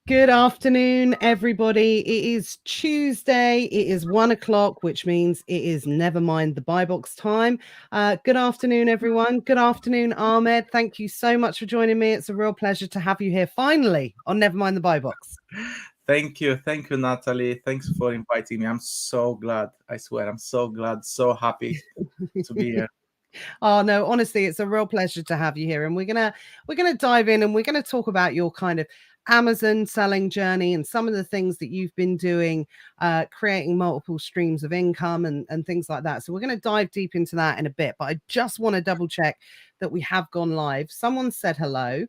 Good afternoon, everybody. It is Tuesday. It is 1 o'clock, which means it is Never Mind the Buy Box time. Good afternoon, everyone. Good afternoon, Ahmed. Thank you so much for joining me. It's a real pleasure to have you here finally on Never Mind the Buy Box. Thank you, Natalie. Thanks for inviting me. I'm so glad. I swear, I'm so glad, so happy to be here. Oh no, honestly, it's a real pleasure to have you here. And we're gonna dive in and we're gonna talk about your kind of Amazon selling journey and some of the things that you've been doing, creating multiple streams of income and things like that. So we're gonna dive deep into that in a bit. But I just want to double check that we have gone live. Someone said hello.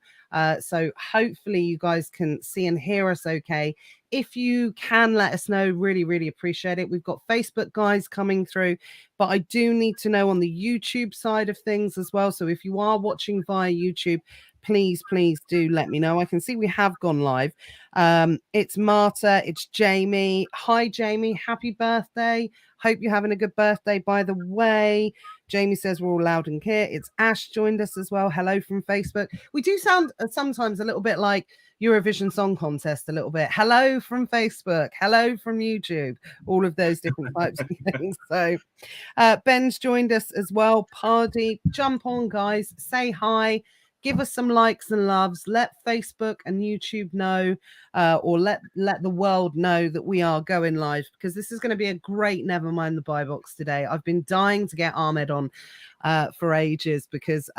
So hopefully you guys can see and hear us okay. If you can let us know, really, really appreciate it. We've got Facebook guys coming through, but I do need to know on the YouTube side of things as well. So if you are watching via YouTube, please do let me know. I can see we have gone live. It's Marta, it's Jamie. Hi Jamie, happy birthday. Hope you're having a good birthday, by the way. Jamie says we're all loud and clear. It's Ash joined us as well. Hello from Facebook. We do sound sometimes a little bit like Eurovision Song Contest, a little bit. Hello from Facebook. Hello from YouTube. All of those different types of things. So Ben's joined us as well. Pardy, jump on, guys. Say hi. Give us some likes and loves. Let Facebook and YouTube know, or let the world know that we are going live, because this is going to be a great Never Mind the Buy Box today. I've been dying to get Ahmed on for ages because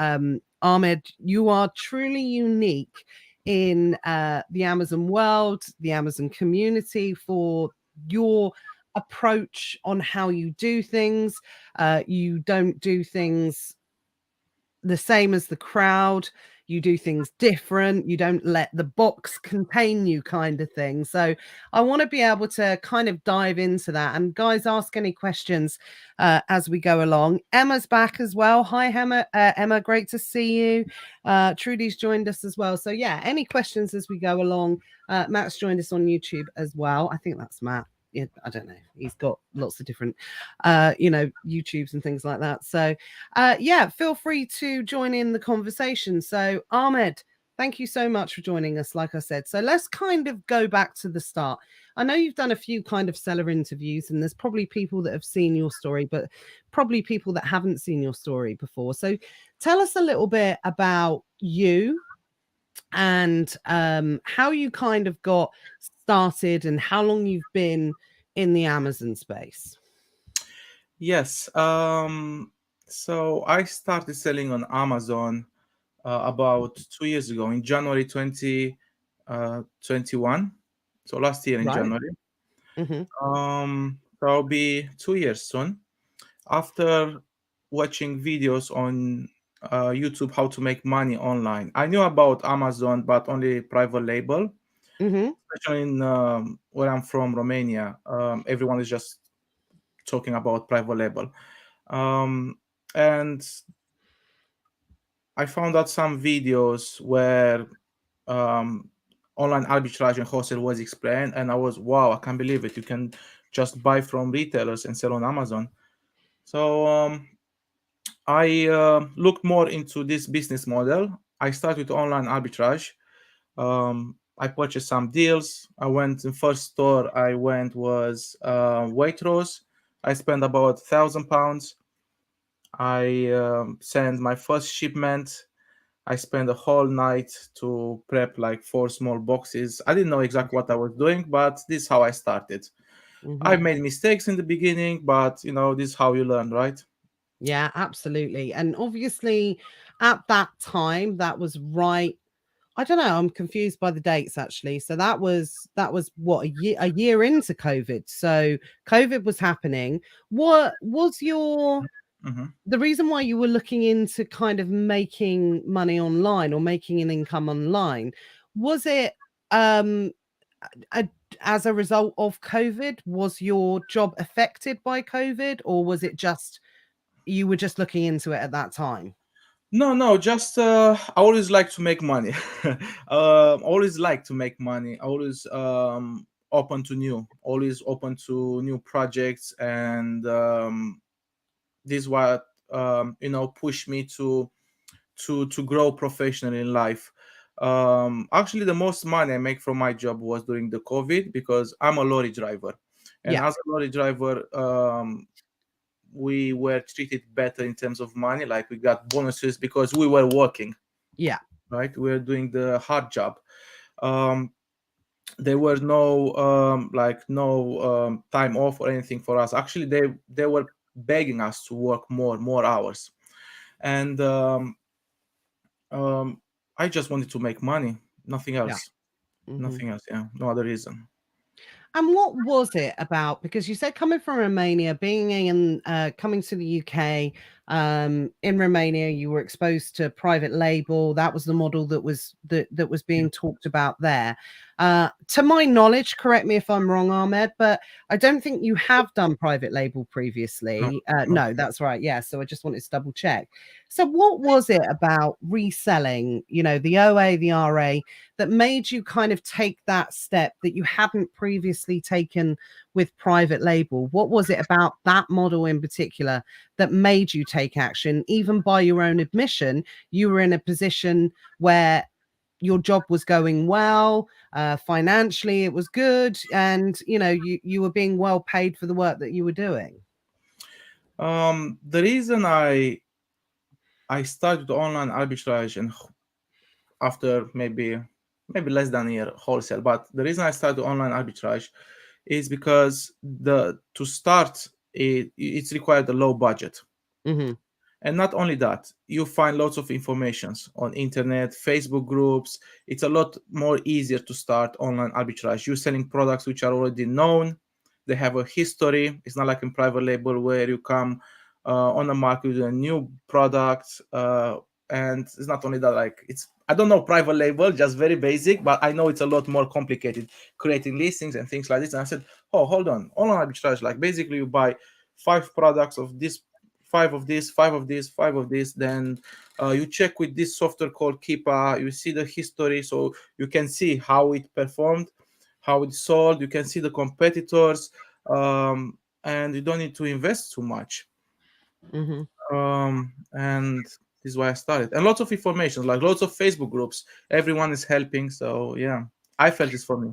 Ahmed, you are truly unique in the Amazon world, the Amazon community, for your approach on how you do things. You don't do things the same as the crowd. You do things different. You don't let the box contain you, kind of thing. So I want to be able to kind of dive into that. And guys, ask any questions as we go along. Emma's back as well. Hi, Emma. Emma, great to see you. Trudy's joined us as well. So yeah, any questions as we go along. Matt's joined us on YouTube as well. I think that's Matt. Yeah, I don't know. He's got lots of different, YouTubes and things like that. So, yeah, feel free to join in the conversation. So, Ahmed, thank you so much for joining us. Like I said, so let's kind of go back to the start. I know you've done a few kind of seller interviews, and there's probably people that have seen your story, but probably people that haven't seen your story before. So, tell us a little bit about you and how you kind of got started and how long you've been in the Amazon space. Yes. So I started selling on Amazon about 2 years ago in January 2021. So last year in Right. January. Hmm. So I'll be 2 years soon. After watching videos on YouTube how to make money online, I knew about Amazon, but only private label. Hmm. Especially in where I'm from, Romania, everyone is just talking about private label. Um, and I found out some videos where um, online arbitrage and wholesale was explained, and I was, wow, I can't believe it. You can just buy from retailers and sell on Amazon. So I looked more into this business model. I started with online arbitrage. I purchased some deals. I went in first store I went was Waitrose. I spent about £1,000. I sent my first shipment. I spent a whole night to prep like 4 small boxes. I didn't know exactly what I was doing, but this is how I started. I Hmm. made mistakes in the beginning, but this is how you learn, right? Yeah, absolutely. And obviously, at that time, that was right. I don't know. I'm confused by the dates actually. So that was what, a year into COVID. So COVID was happening. What was your Mhm. the reason why you were looking into kind of making money online or making an income online? Was it um a, as a result of COVID? Was your job affected by COVID, or was it just you were just looking into it at that time? No, no, just I always like to make money. Always like to make money. Always always open to new projects, and this is what push me to grow professionally in life. Actually, the most money I make from my job was during the COVID because I'm a lorry driver, and Yeah. as a lorry driver, we were treated better in terms of money. Like we got bonuses because we were working, Yeah. right? We were doing the hard job. Um, there were no no time off or anything for us. Actually, they were begging us to work more hours, and um, I just wanted to make money, nothing Yeah. else, Mhm. nothing else. Yeah, no other reason. And what was it about? Because you said coming from Romania, being in coming to the UK, in Romania, you were exposed to private label. That was the model that was Yeah. being talked about there. To my knowledge, correct me if I'm wrong, Ahmed, but I don't think you have done private label No, previously. no. No, that's right. Yeah. So I just wanted to double check. So what was it about reselling? You know, the OA, the RA that made you kind of take that step that you hadn't previously taken with private label? What was it about that model in particular that made you take action? Even by your own admission, you were in a position where your job was going well, financially it was good, and you were being well paid for the work that you were doing. The reason I started online arbitrage and after maybe less than a year wholesale, but the reason I started online arbitrage is because the to start it's required a low budget. Hmm. And not only that, you find lots of informations on internet, Facebook groups. It's a lot more easier to start online arbitrage. You're selling products which are already known. They have a history. It's not like in private label where you come on the market with a new product. And it's not only that, like it's I don't know private label, just very basic, but I know it's a lot more complicated creating listings and things like this. And I said, oh, hold on, online arbitrage, like basically you buy five products of this, five of this, five of this, five of this. Then you check with this software called Keepa. You see the history, so you can see how it performed, how it sold. You can see the competitors, and you don't need to invest too much. Hmm. And this is why I started. And lots of information, like lots of Facebook groups. Everyone is helping. So yeah, I felt it's for me.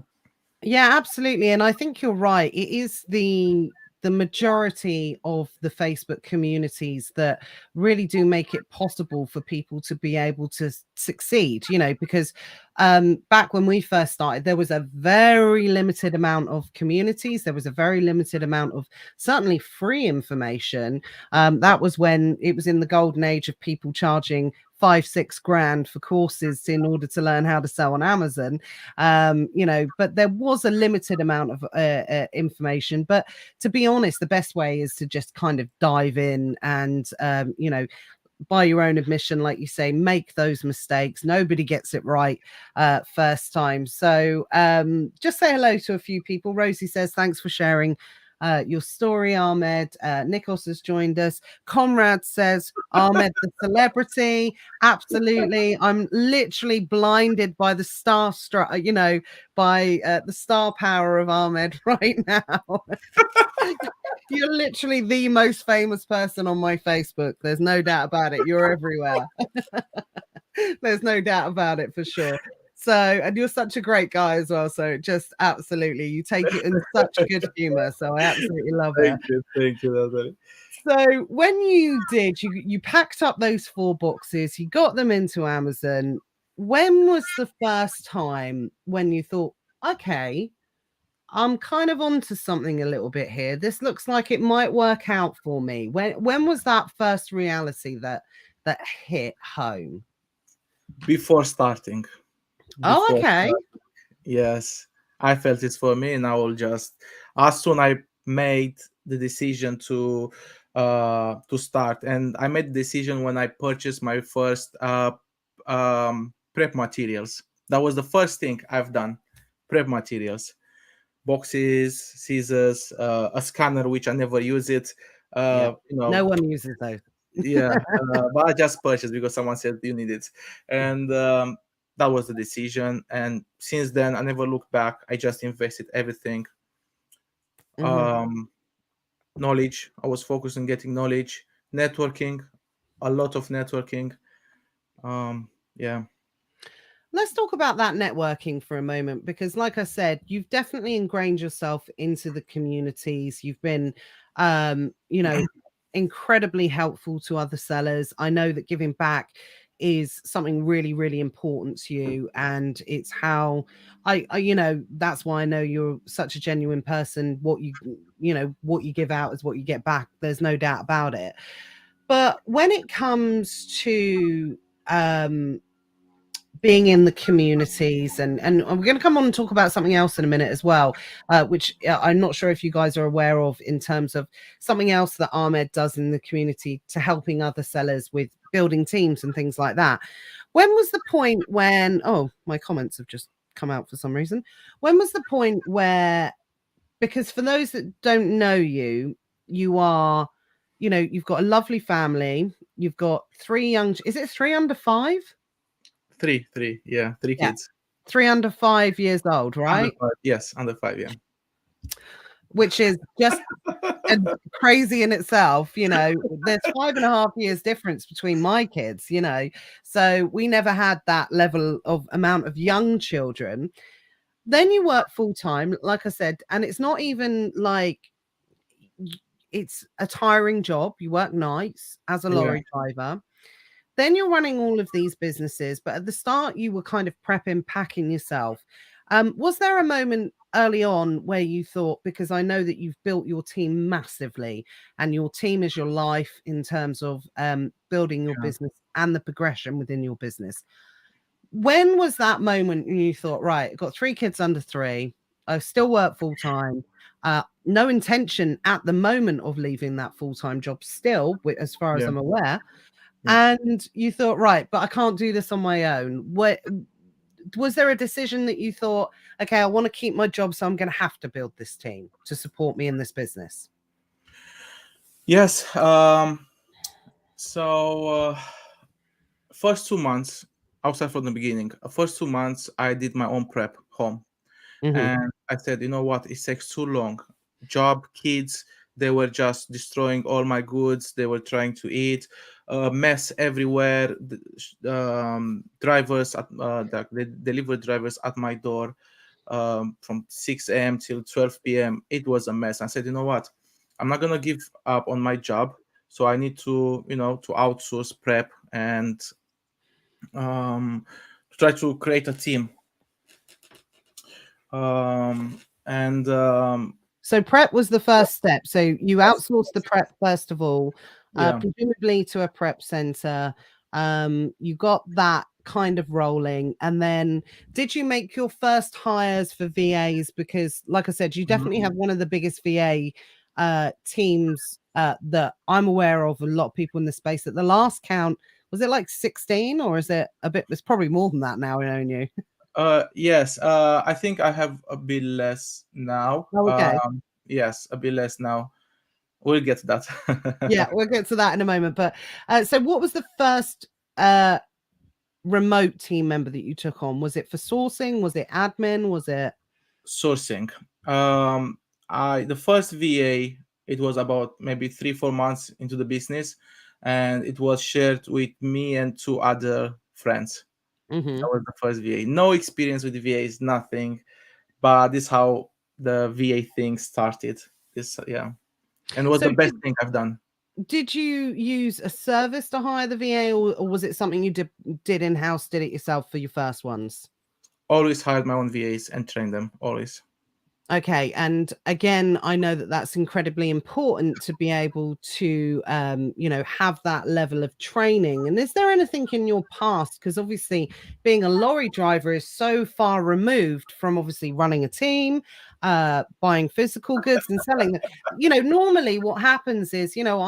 Yeah, absolutely. And I think you're right. It is the majority of the Facebook communities that really do make it possible for people to be able to succeed, because back when we first started, there was a very limited amount of communities. There was a very limited amount of certainly free information. That was when it was in the golden age of people charging 5-6 grand for courses in order to learn how to sell on Amazon. But there was a limited amount of information. But to be honest, the best way is to just kind of dive in and by your own admission, like you say, make those mistakes. Nobody gets it right first time. So just say hello to a few people. Rosie says, thanks for sharing your story, Ahmed. Nikos has joined us. Conrad says, Ahmed, the celebrity. Absolutely. I'm literally blinded by the by the star power of Ahmed right now. You're literally the most famous person on my Facebook. There's no doubt about it. You're everywhere. There's no doubt about it for sure. So, and you're such a great guy as well. So, just absolutely, you take it in such good humor. So, I absolutely love it. Thank you, Natalie. So, when you did, you packed up those 4 boxes, you got them into Amazon. When was the first time when you thought, okay, I'm kind of onto something a little bit here. This looks like it might work out for me. When was that first reality that hit home? Before starting, Oh, before okay. Yes, I felt it's for me, and I will just as soon I made the decision to start, and I made the decision when I purchased my first prep materials. That was the first thing I've done. Prep materials, boxes, scissors, a scanner which I never use it. Yeah. You No know, one uses those. yeah, but I just purchased because someone said you need it, and that was the decision. And since then, I never looked back. I just invested everything. Mhm. Um, Knowledge. I was focused on getting knowledge, networking, a lot of networking. Yeah. let's talk about that networking for a moment, because like I said, you've definitely ingrained yourself into the communities. You've been you know, incredibly helpful to other sellers. I know that giving back is something really, really important to you, and it's how I you know, that's why I know you're such a genuine person. What you know, what you give out is what you get back, there's no doubt about it. But when it comes to um being in the communities, and we're going to come on and talk about something else in a minute as well, which I'm not sure if you guys are aware of, in terms of something else that Ahmed does in the community to helping other sellers with building teams and things like that. When was the point when, oh, my comments have just come out for some reason, when was the point where, because for those that don't know you, you are, you know, you've got a lovely family, you've got three young, is it three under five? Three, yeah, three Yeah. kids. 3 under 5 years old, Under right? five, yes, under five, yeah. Which is just crazy in itself. You know, there's 5.5 years difference between my kids, you know. So we never had that level of amount of young children. Then you work full time, like I said, and it's not even like it's a tiring job. You work nights as a Yeah, lorry driver. Then you're running all of these businesses, but at the start you were kind of prepping, packing yourself. Was there a moment early on where you thought, because I know that you've built your team massively, and your team is your life in terms of building your yeah. business and the progression within your business. When was that moment when you thought, right, I've got 3 kids under 3, I still work full time, no intention at the moment of leaving that full time job still, as far as Yeah, I'm aware, yeah. and you thought, right, but I can't do this on my own. What was there a decision that you thought, okay, I want to keep my job, so I'm going to have to build this team to support me in this business? Yes. So first 2 months, I'll start from the beginning. First 2 months, I did my own prep home, Hmm. and I said, you know what, it takes too long. Job, kids, they were just destroying all my goods. They were trying to eat, mess everywhere. Drivers at the delivery drivers at my door, from 6 a.m. till 12 p.m. It was a mess. I said, you know what, I'm not gonna give up on my job. So I need to, to outsource prep and try to create a team. And So prep was the first step. So you yes, outsourced the prep first of all, yeah. presumably to a prep center. You got that kind of rolling, and then did you make your first hires for VAs? Because, like I said, you Mhm. definitely have one of the biggest VA teams that I'm aware of. A lot of people in the space. At the last count, was it like 16, or is it a bit? It's probably more than that now. Knowing you. Yes, I think I have a bit less now. Oh, okay. Yes, a bit less now. We'll get to Yeah, that. we'll get to that in a moment. But so what was the first remote team member that you took on? Was it for sourcing? Was it admin? Was it? Sourcing. I the first VA, it was about maybe 3 4 months into the business, and it was shared with me and two other friends. Hmm. That was the first VA. No experience with VAs, nothing. But this is how the VA thing started. This, yeah, and was So the best thing I've done. did you use a service to hire the VA, or was it something you did in house? Did it yourself for your first ones? Always hired my own VAs and trained them. Always. Okay, and again, I know that that's incredibly important to be able to, you know, have that level of training. And is there anything in your past? Because obviously, being a lorry driver is so far removed from obviously running a team, buying physical goods and selling them. You know, normally what happens is, you know,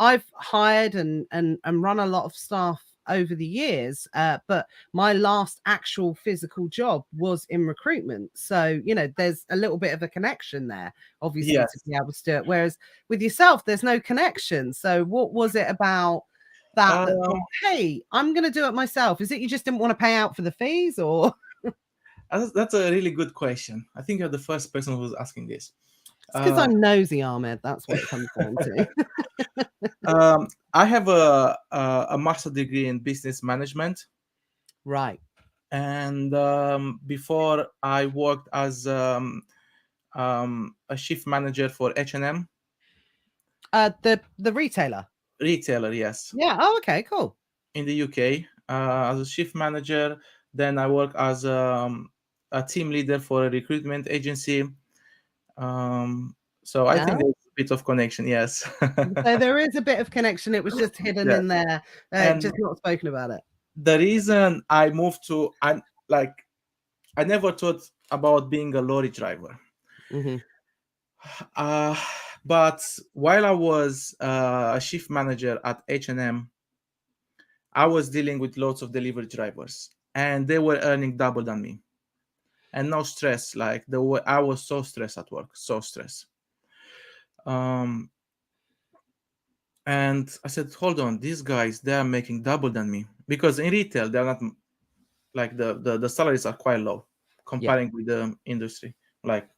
I've hired and run a lot of staff over the years, but my last actual physical job was in recruitment. So, you know, there's a little bit of a connection there, obviously, to Yes. be able to do it. Whereas with yourself, there's no connection. So, what was it about that thought, Um, hey, I'm going to do it myself? Is it you just didn't want to pay out for the fees, or that's a really good question. I think you're the first person who's asking this. it's because Um, I'm nosy, Ahmed? That's what it comes down to. I have a master degree in business management. Right. And before I worked as a shift manager for H&M The retailer. retailer, yes, Yeah. Oh, okay, cool. in the UK as a shift manager. Then I work as a team leader for a recruitment agency. Um, so I think Yeah. there's a bit of connection, yes. So there is a bit of connection. It was just hidden Yeah. in there, And just not spoken about it. the reason I moved to, I like, I never thought about being a lorry driver. Hmm. Uh, but while I was a shift manager at H&M, I was dealing with lots of delivery drivers, and they were earning double than me, and no stress. Like I was so stressed at work, so stressed. Um, and I said, hold on, these guys, they are making double than me, because in retail they're not like the salaries are quite low Yeah. comparing with the industry. Like,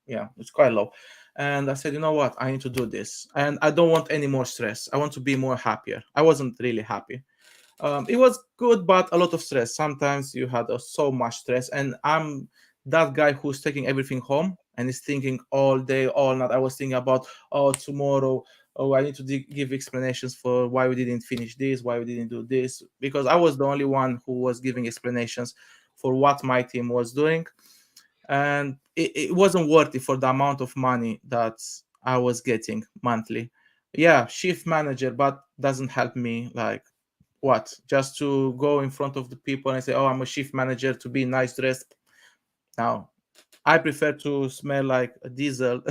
yeah, it's quite low. And I said, you know what, I need to do this, and I don't want any more stress. I want to be more happier. I wasn't really happy. It was good, but a lot of stress. Sometimes you had so much stress, and I'm that guy who's taking everything home and is thinking all day, all night. I was thinking about, oh, tomorrow, oh, I need to give explanations for why we didn't finish this, why we didn't do this, because I was the only one who was giving explanations for what my team was doing, and it wasn't worth it for the amount of money that I was getting monthly. Yeah, shift manager, but doesn't help me. Like, what, just to go in front of the people and say, oh, I'm a shift manager, to be nice dressed? Now I prefer to smell like a diesel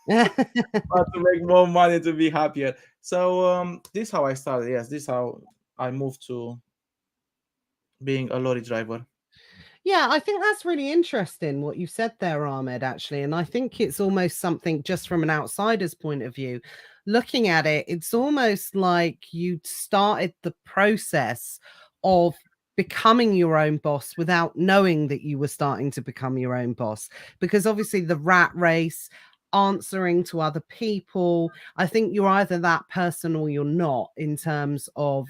but to make more money, to be happier. So this is how I started. Yes, this is how I moved to being a lorry driver. Yeah, I think that's really interesting what you said there, Ahmed, actually. And I think it's almost something just from an outsider's point of view. Looking at it, it's almost like you started the process of becoming your own boss without knowing that you were starting to become your own boss. Because obviously, the rat race, answering to other people, I think you're either that person or you're not in terms of,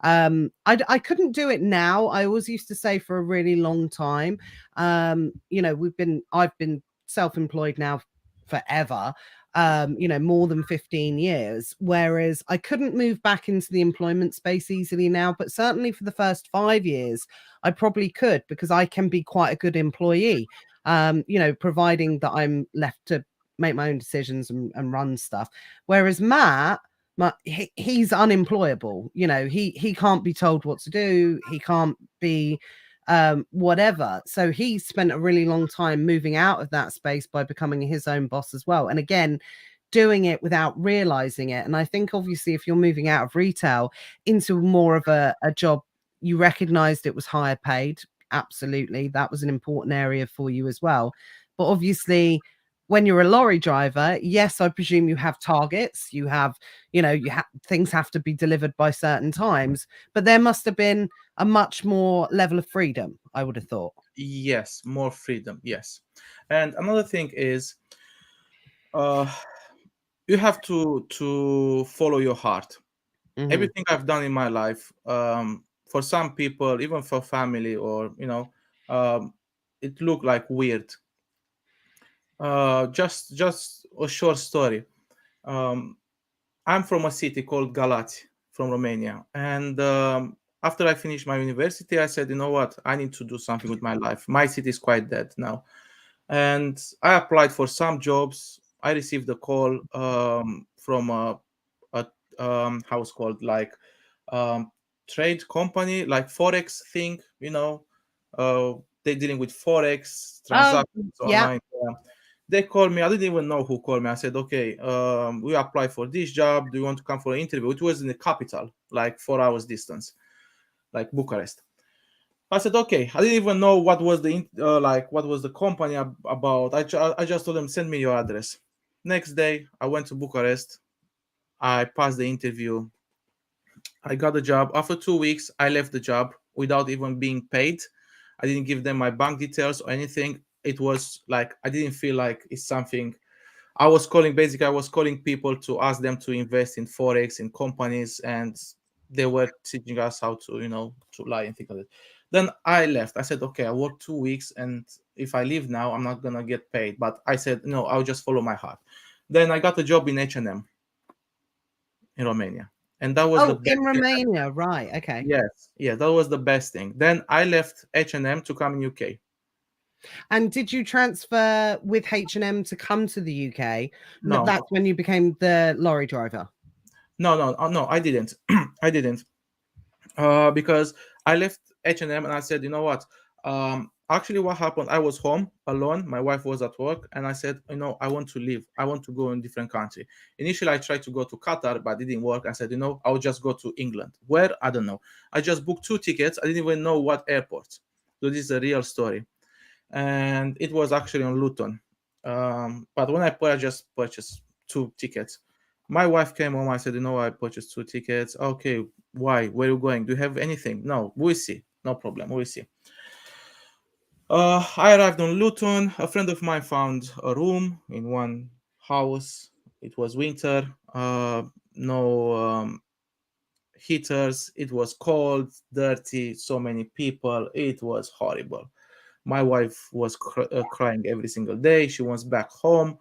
I couldn't do it now. I always used to say for a really long time, I've been self-employed now forever, more than 15 years, whereas I couldn't move back into the employment space easily now, but certainly for the first 5 years I probably could, because I can be quite a good employee, providing that I'm left to make my own decisions and run stuff. Whereas Matt, he's unemployable. He can't be told what to do. He can't be whatever. So he spent a really long time moving out of that space by becoming his own boss as well. And again, doing it without realizing it. And I think obviously if you're moving out of retail into more of a job, you recognized it was higher paid. Absolutely. That was an important area for you as well. But obviously, when you're a lorry driver, yes, I presume you have targets, things have to be delivered by certain times, but there must have been a much more level of freedom, I would have thought. Yes, more freedom, yes. And another thing is, uh, you have to follow your heart. Hmm. Everything I've done in my life, for some people, even for family, or um, it looked like weird. Just a short story. Um, I'm from a city called Galați, from Romania, and after I finished my university, I said, you know what, I need to do something with my life. My city is quite dead now, and I applied for some jobs. I received a call from a how it's called, like, um, trade company, like forex thing. They're dealing with forex Oh, transactions yeah. online. They called me. I didn't even know who called me. I said, okay, we apply for this job. Do you want to come for an interview? It was in the capital, like 4 hours distance, like Bucharest. I said, okay. I didn't even know what was what was the company about. I just told them, send me your address. Next day, I went to Bucharest. I passed the interview. I got the job. After 2 weeks, I left the job without even being paid. I didn't give them my bank details or anything. It was like I didn't feel like it's something. I was calling people to ask them to invest in forex in companies, and they were teaching us how to lie and think of it. Then I left. I said, okay, I worked 2 weeks, and if I leave now, I'm not gonna get paid. But I said, no, I'll just follow my heart. Then I got a job in H&M in Romania, and that was the Oh, in best thing. Romania, right? Okay. Yes, yeah, that was the best thing. Then I left H&M to come in UK. And did you transfer with H&M to come to the UK? No, That's when you became the lorry driver. no, I didn't. I didn't. Because I left H&M and I said, you know what? Actually, what happened? I was home alone. My wife was at work, and I said, I want to leave. I want to go in different country. Initially, I tried to go to Qatar, but it didn't work. I said, I'll just go to England. Where? I don't know. I just booked 2 tickets. I didn't even know what airport. So this is a real story, and it was actually on Luton. But when I just purchased 2 tickets. My wife came home. I said, I purchased 2 tickets. Okay, why? Where are you going? Do you have anything? No, we'll see. No problem. We'll see. I arrived on Luton. A friend of mine found a room in one house. It was winter. No heaters. It was cold, dirty, so many people. It was horrible. My wife was crying every single day. She wants back home.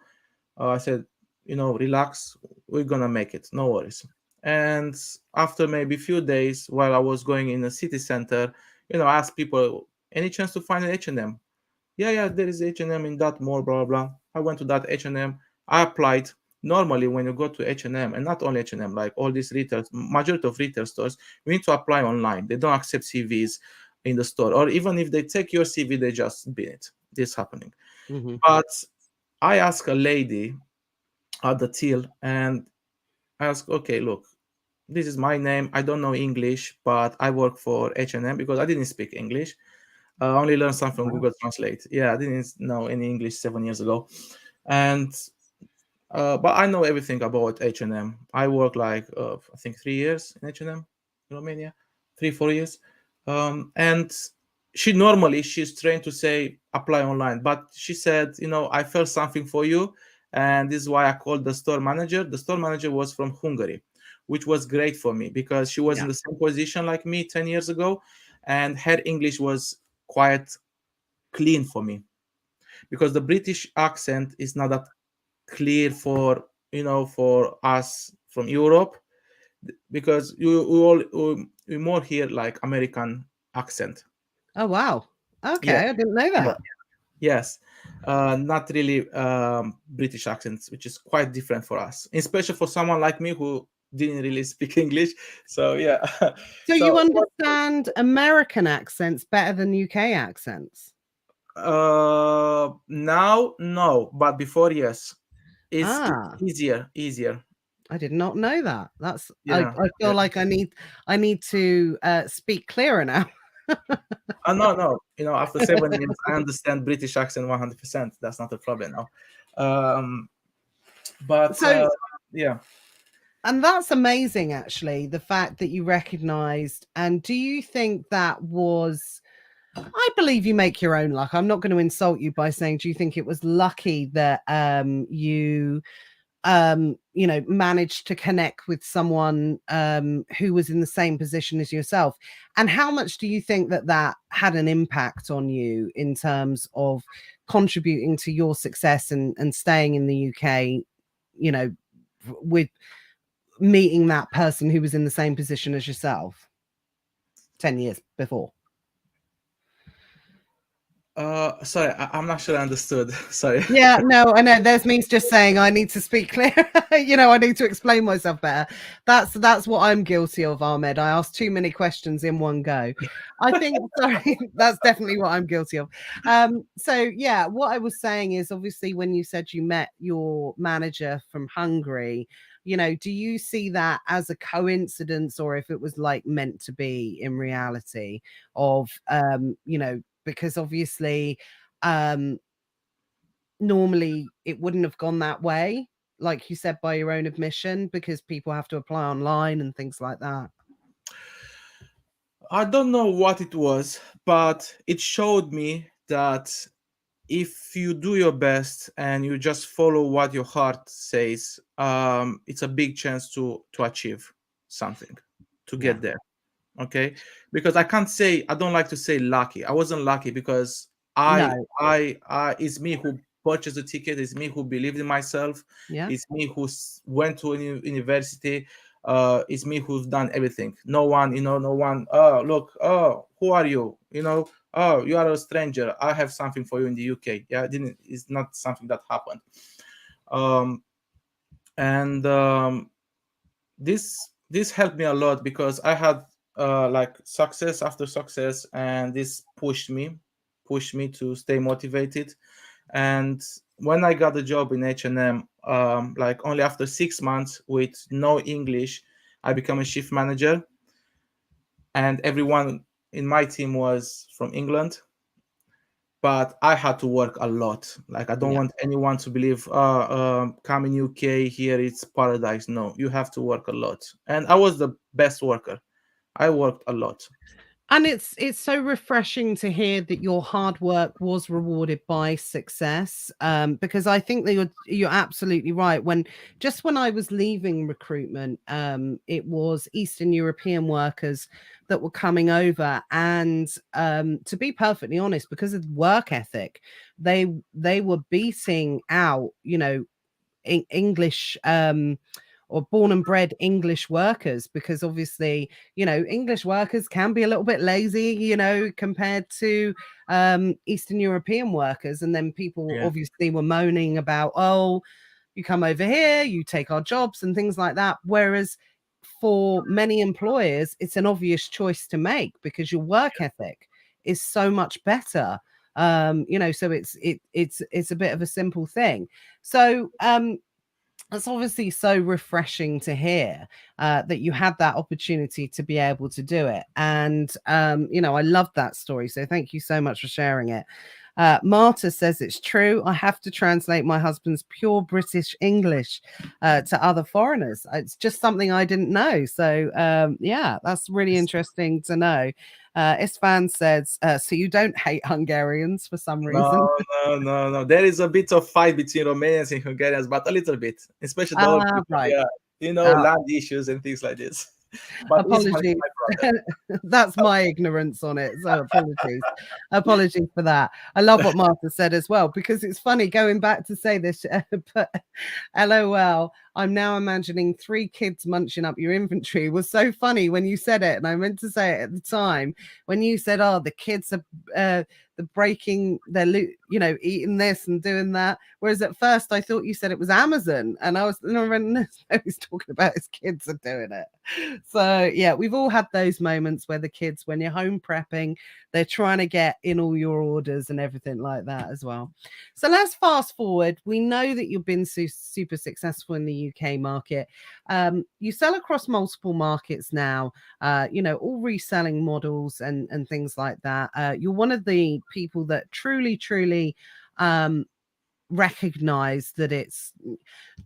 I said, relax. We're gonna make it. No worries. And after maybe a few days, while I was going in the city center, I asked people, any chance to find an H&M? Yeah, there is H&M in that mall, blah, blah, blah. I went to that H&M. I applied. Normally, when you go to H&M, and not only H&M, like all these retail, majority of retail stores, you need to apply online. They don't accept CVs in the store. Or even if they take your CV, they just bin it. This is happening. Mm-hmm. But I asked a lady at the till and asked, okay, look, this is my name. I don't know English, but I work for H&M because I didn't speak English. I only learned something from Wow. Google Translate. Yeah, I didn't know any English 7 years ago, and but I know everything about H&M. I worked like I think 3 years in H&M in Romania, 3 4 years, and she's trained to say apply online, but she said, I felt something for you, and this is why I called the store manager. The store manager was from Hungary, which was great for me because she was in Yeah. the same position like me 10 years ago, and her English was quite clean for me because the British accent is not that clear for us from Europe because we more hear like American accent. Oh, wow. Okay, Yeah, I didn't know yeah, that. yes, not really British accents, which is quite different for us, especially for someone like me who didn't really speak English. So yeah, So you so understand American accents better than UK accents? now no, but before yes, it's Ah, easier. I did not know that. That's Yeah, I yeah. feel like I need to speak clearer now. No. After 7 years, I understand British accent 100%. That's not a problem now. Um, but So, yeah, and that's amazing, actually, the fact that you recognized. And do you think that was, I believe you make your own luck. I'm not going to insult you by saying, do you think it was lucky that you managed to connect with someone who was in the same position as yourself? And how much do you think that had an impact on you in terms of contributing to your success and staying in the UK, with meeting that person who was in the same position as yourself 10 years before? sorry, I'm not sure I understood. Sorry. Yeah, no, I know. There's me just saying I need to speak clear. I need to explain myself better. That's what I'm guilty of, Ahmed. I ask too many questions in one go. I think, sorry, that's definitely what I'm guilty of. So yeah, what I was saying is obviously when you said you met your manager from Hungary, do you see that as a coincidence or if it was like meant to be in reality of because obviously um normally it wouldn't have gone that way, like you said, by your own admission, because people have to apply online and things like that. I don't know what it was, but it showed me that if you do your best and you just follow what your heart says, it's a big chance to achieve something, to Yeah. get there. Okay, because I can't say, I don't like to say lucky. I wasn't lucky because No. I it's me who purchased the ticket. It's me who believed in myself. Yeah. It's me who went to a university. It's me who's done everything. No one, no one. Oh, look. Oh, who are you? Oh, you are a stranger. I have something for you in the UK. Yeah, didn't. It's not something that happened. Um, and this helped me a lot because I had like success after success, and this pushed me to stay motivated. And when I got the job in H&M, like only after 6 months with no English, I became a shift manager, and everyone in my team was from England. But I had to work a lot. Like, I don't Yeah. want anyone to believe, come in UK, here it's paradise. No, you have to work a lot. And I was the best worker. I worked a lot. And it's so refreshing to hear that your hard work was rewarded by success, because I think that you're absolutely right. When I was leaving recruitment, it was Eastern European workers that were coming over, and to be perfectly honest, because of work ethic, they were beating out, English, or born and bred English workers, because obviously, English workers can be a little bit lazy, compared to Eastern European workers. And then people Yeah. obviously were moaning about, oh, you come over here, you take our jobs and things like that. Whereas for many employers, it's an obvious choice to make because your work ethic is so much better. So it's a bit of a simple thing. So that's obviously so refreshing to hear, that you had that opportunity to be able to do it. And, I love that story. So thank you so much for sharing it. Marta says it's true. I have to translate my husband's pure British English to other foreigners. It's just something I didn't know. So, yeah, that's really interesting to know. Isfan says, so you don't hate Hungarians for some reason. No, no, no, no. There is a bit of fight between Romanians and Hungarians, but a little bit, especially the old Ah, people. right. Yeah, land issues and things like this. But Ismail is Apologies. my brother. That's my ignorance on it. So apologies. Apologies for that. I love what Martha said as well, because it's funny going back to say this, but LOL, I'm now imagining 3 kids munching up your inventory was so funny when you said it. And I meant to say it at the time when you said, oh, the kids are the breaking their loot, eating this and doing that. Whereas at first I thought you said it was Amazon, and I was no, he's talking about his kids are doing it. So yeah, we've all had those moments where the kids, when you're home prepping, they're trying to get in all your orders and everything like that as well. So let's fast forward. We know that you've been super successful in the UK market. You sell across multiple markets now, all reselling models and things like that. You're one of the people that truly recognize that it's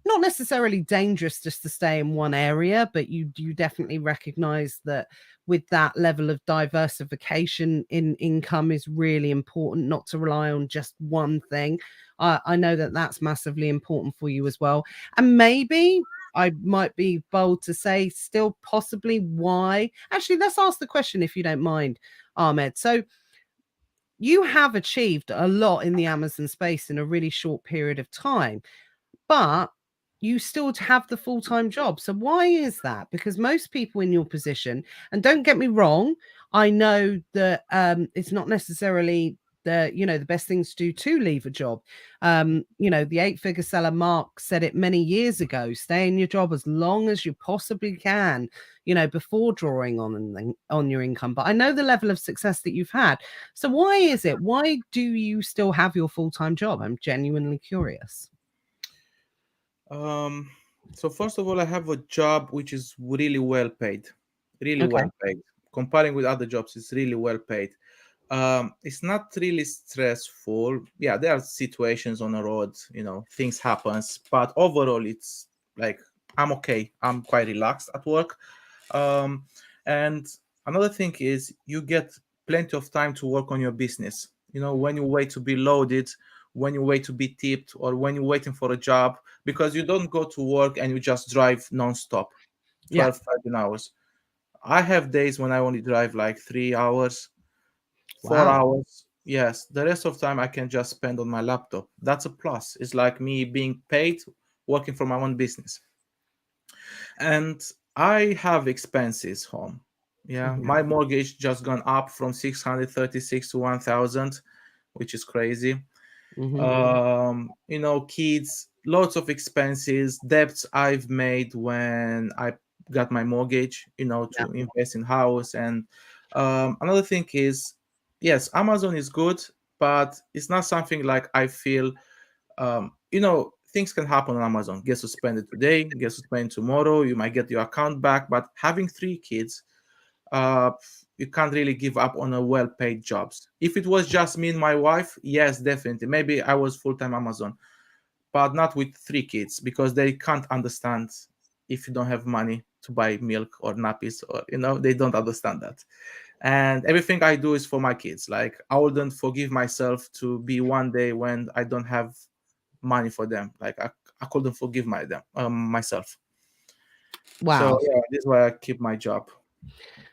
not necessarily dangerous just to stay in one area, but you definitely recognize that with that level of diversification in income is really important, not to rely on just one thing. I know that that's massively important for you as well. And maybe I might be bold to say still possibly why. Actually, let's ask the question if you don't mind, Ahmed. So you have achieved a lot in the Amazon space in a really short period of time, but you still have the full-time job. So why is that? Because most people in your position, and don't get me wrong, I know that it's not necessarily the best thing to do to leave a job. The 8-figure seller Mark said it many years ago: stay in your job as long as you possibly can, before drawing on your income. But I know the level of success that you've had. So why is it? Why do you still have your full-time job? I'm genuinely curious. Um, so first of all, I have a job which is really well paid, really Okay. well paid. Comparing with other jobs, it's really well paid. It's not really stressful. Yeah, there are situations on the road, things happens, but overall, it's like I'm okay. I'm quite relaxed at work. Um, and another thing is you get plenty of time to work on your business. When you wait to be loaded, when you wait to be tipped, or when you're waiting for a job, because you don't go to work and you just drive non-stop Yeah. 12 13 hours. I have days when I only drive like 3 hours, four Wow. hours. Yes, the rest of time I can just spend on my laptop. That's a plus. It's like me being paid, working for my own business. And I have expenses home. Yeah, Mhm. my mortgage just gone up from 636 to 1000, which is crazy. Mhm. Kids, lots of expenses, debts I've made when I got my mortgage, Yeah. to invest in house. And another thing is, yes, Amazon is good, but it's not something like I feel, things can happen on Amazon. Get suspended today, get suspended tomorrow, you might get your account back. But having 3 kids, uh, you can't really give up on a well-paid jobs. If it was just me and my wife, yes, definitely. Maybe I was full-time Amazon, but not with 3 kids because they can't understand if you don't have money to buy milk or nappies, or they don't understand that. And everything I do is for my kids. Like I wouldn't forgive myself to be one day when I don't have money for them. Like I couldn't forgive myself. So Wow. yeah, this is why I keep my job.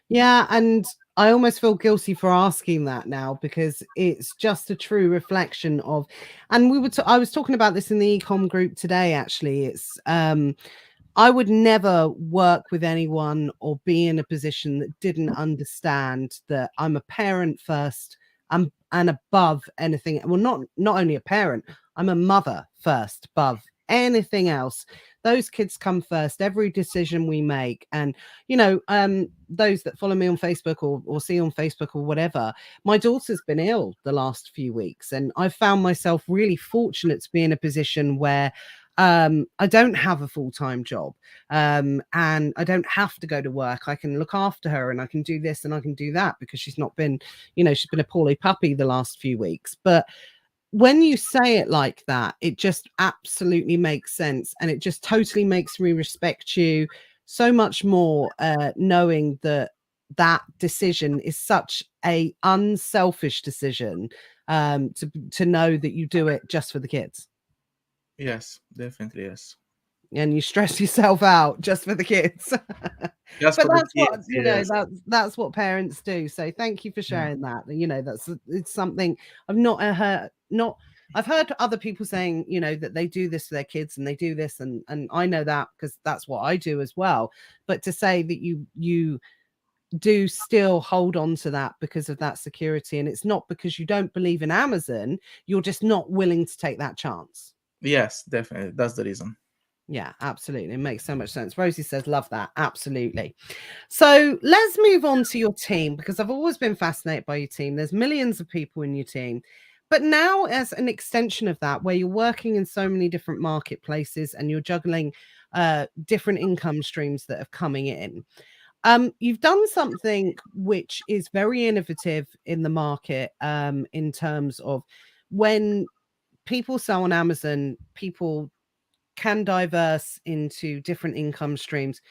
Yeah, and I almost feel guilty for asking that now because it's just a true reflection of, and I was talking about this in the ecom group today actually. It's I would never work with anyone or be in a position that didn't understand that I'm a parent first and above anything. Well, not only a parent, I'm a mother first above anything else. Those kids come first, every decision we make. And those that follow me on Facebook or see on Facebook or whatever, my daughter's been ill the last few weeks, and I've found myself really fortunate to be in a position where I don't have a full-time job, and I don't have to go to work. I can look after her and I can do this and I can do that because she's not been, she's been a poorly puppy the last few weeks. But when you say it like that, it just absolutely makes sense, and it just totally makes me respect you so much more, knowing that that decision is such a unselfish decision, to know that you do it just for the kids Yes, definitely, yes. and you stress yourself out just for the kids. Just But for the that's what, kids, yes. that's what parents do. So thank you for Mm. sharing that. It's something I've not heard not I've heard other people saying, that they do this for their kids and they do this, and I know that because that's what I do as well. But to say that you do still hold on to that because of that security, and it's not because you don't believe in Amazon, you're just not willing to take that chance. Yes, definitely. That's the reason. Yeah, absolutely. It makes so much sense. Rosie says, love that. Absolutely. So let's move on to your team because I've always been fascinated by your team. There's millions of people in your team. But now, as an extension of that, where you're working in so many different marketplaces and you're juggling different income streams that are coming in, you've done something which is very innovative in the market, in terms of when people sell on Amazon, people can diverse into different income streams,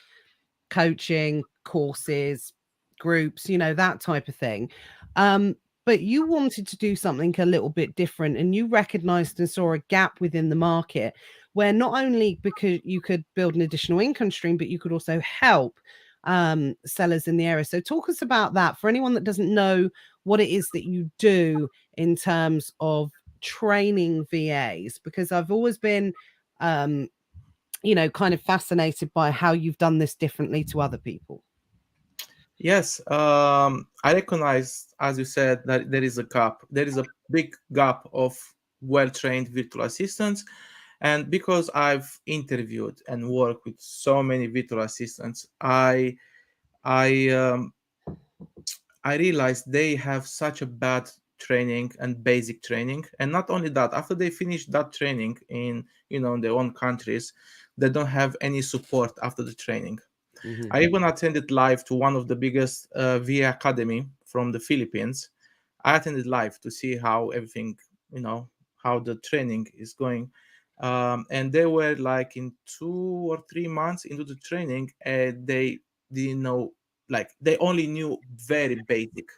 coaching, courses, groups, that type of thing. Um, but you wanted to do something a little bit different, and you recognized and saw a gap within the market where not only because you could build an additional income stream, but you could also help sellers in the area. So talk us about that for anyone that doesn't know what it is that you do in terms of training VAs, because I've always been um kind of fascinated by how you've done this differently to other people. Yes, I recognize, as you said, that there is a gap. There is a big gap of well-trained virtual assistants, and because I've interviewed and worked with so many virtual assistants, I I realized they have such a bad training and basic training. And not only that, after they finish that training in their own countries, they don't have any support after the training. Mhm. I even attended live to one of the biggest VA academy from the Philippines. I attended live to see how everything, you know, how the training is going. And they were like in 2 or 3 months into the training, and they didn't know, like they only knew very basic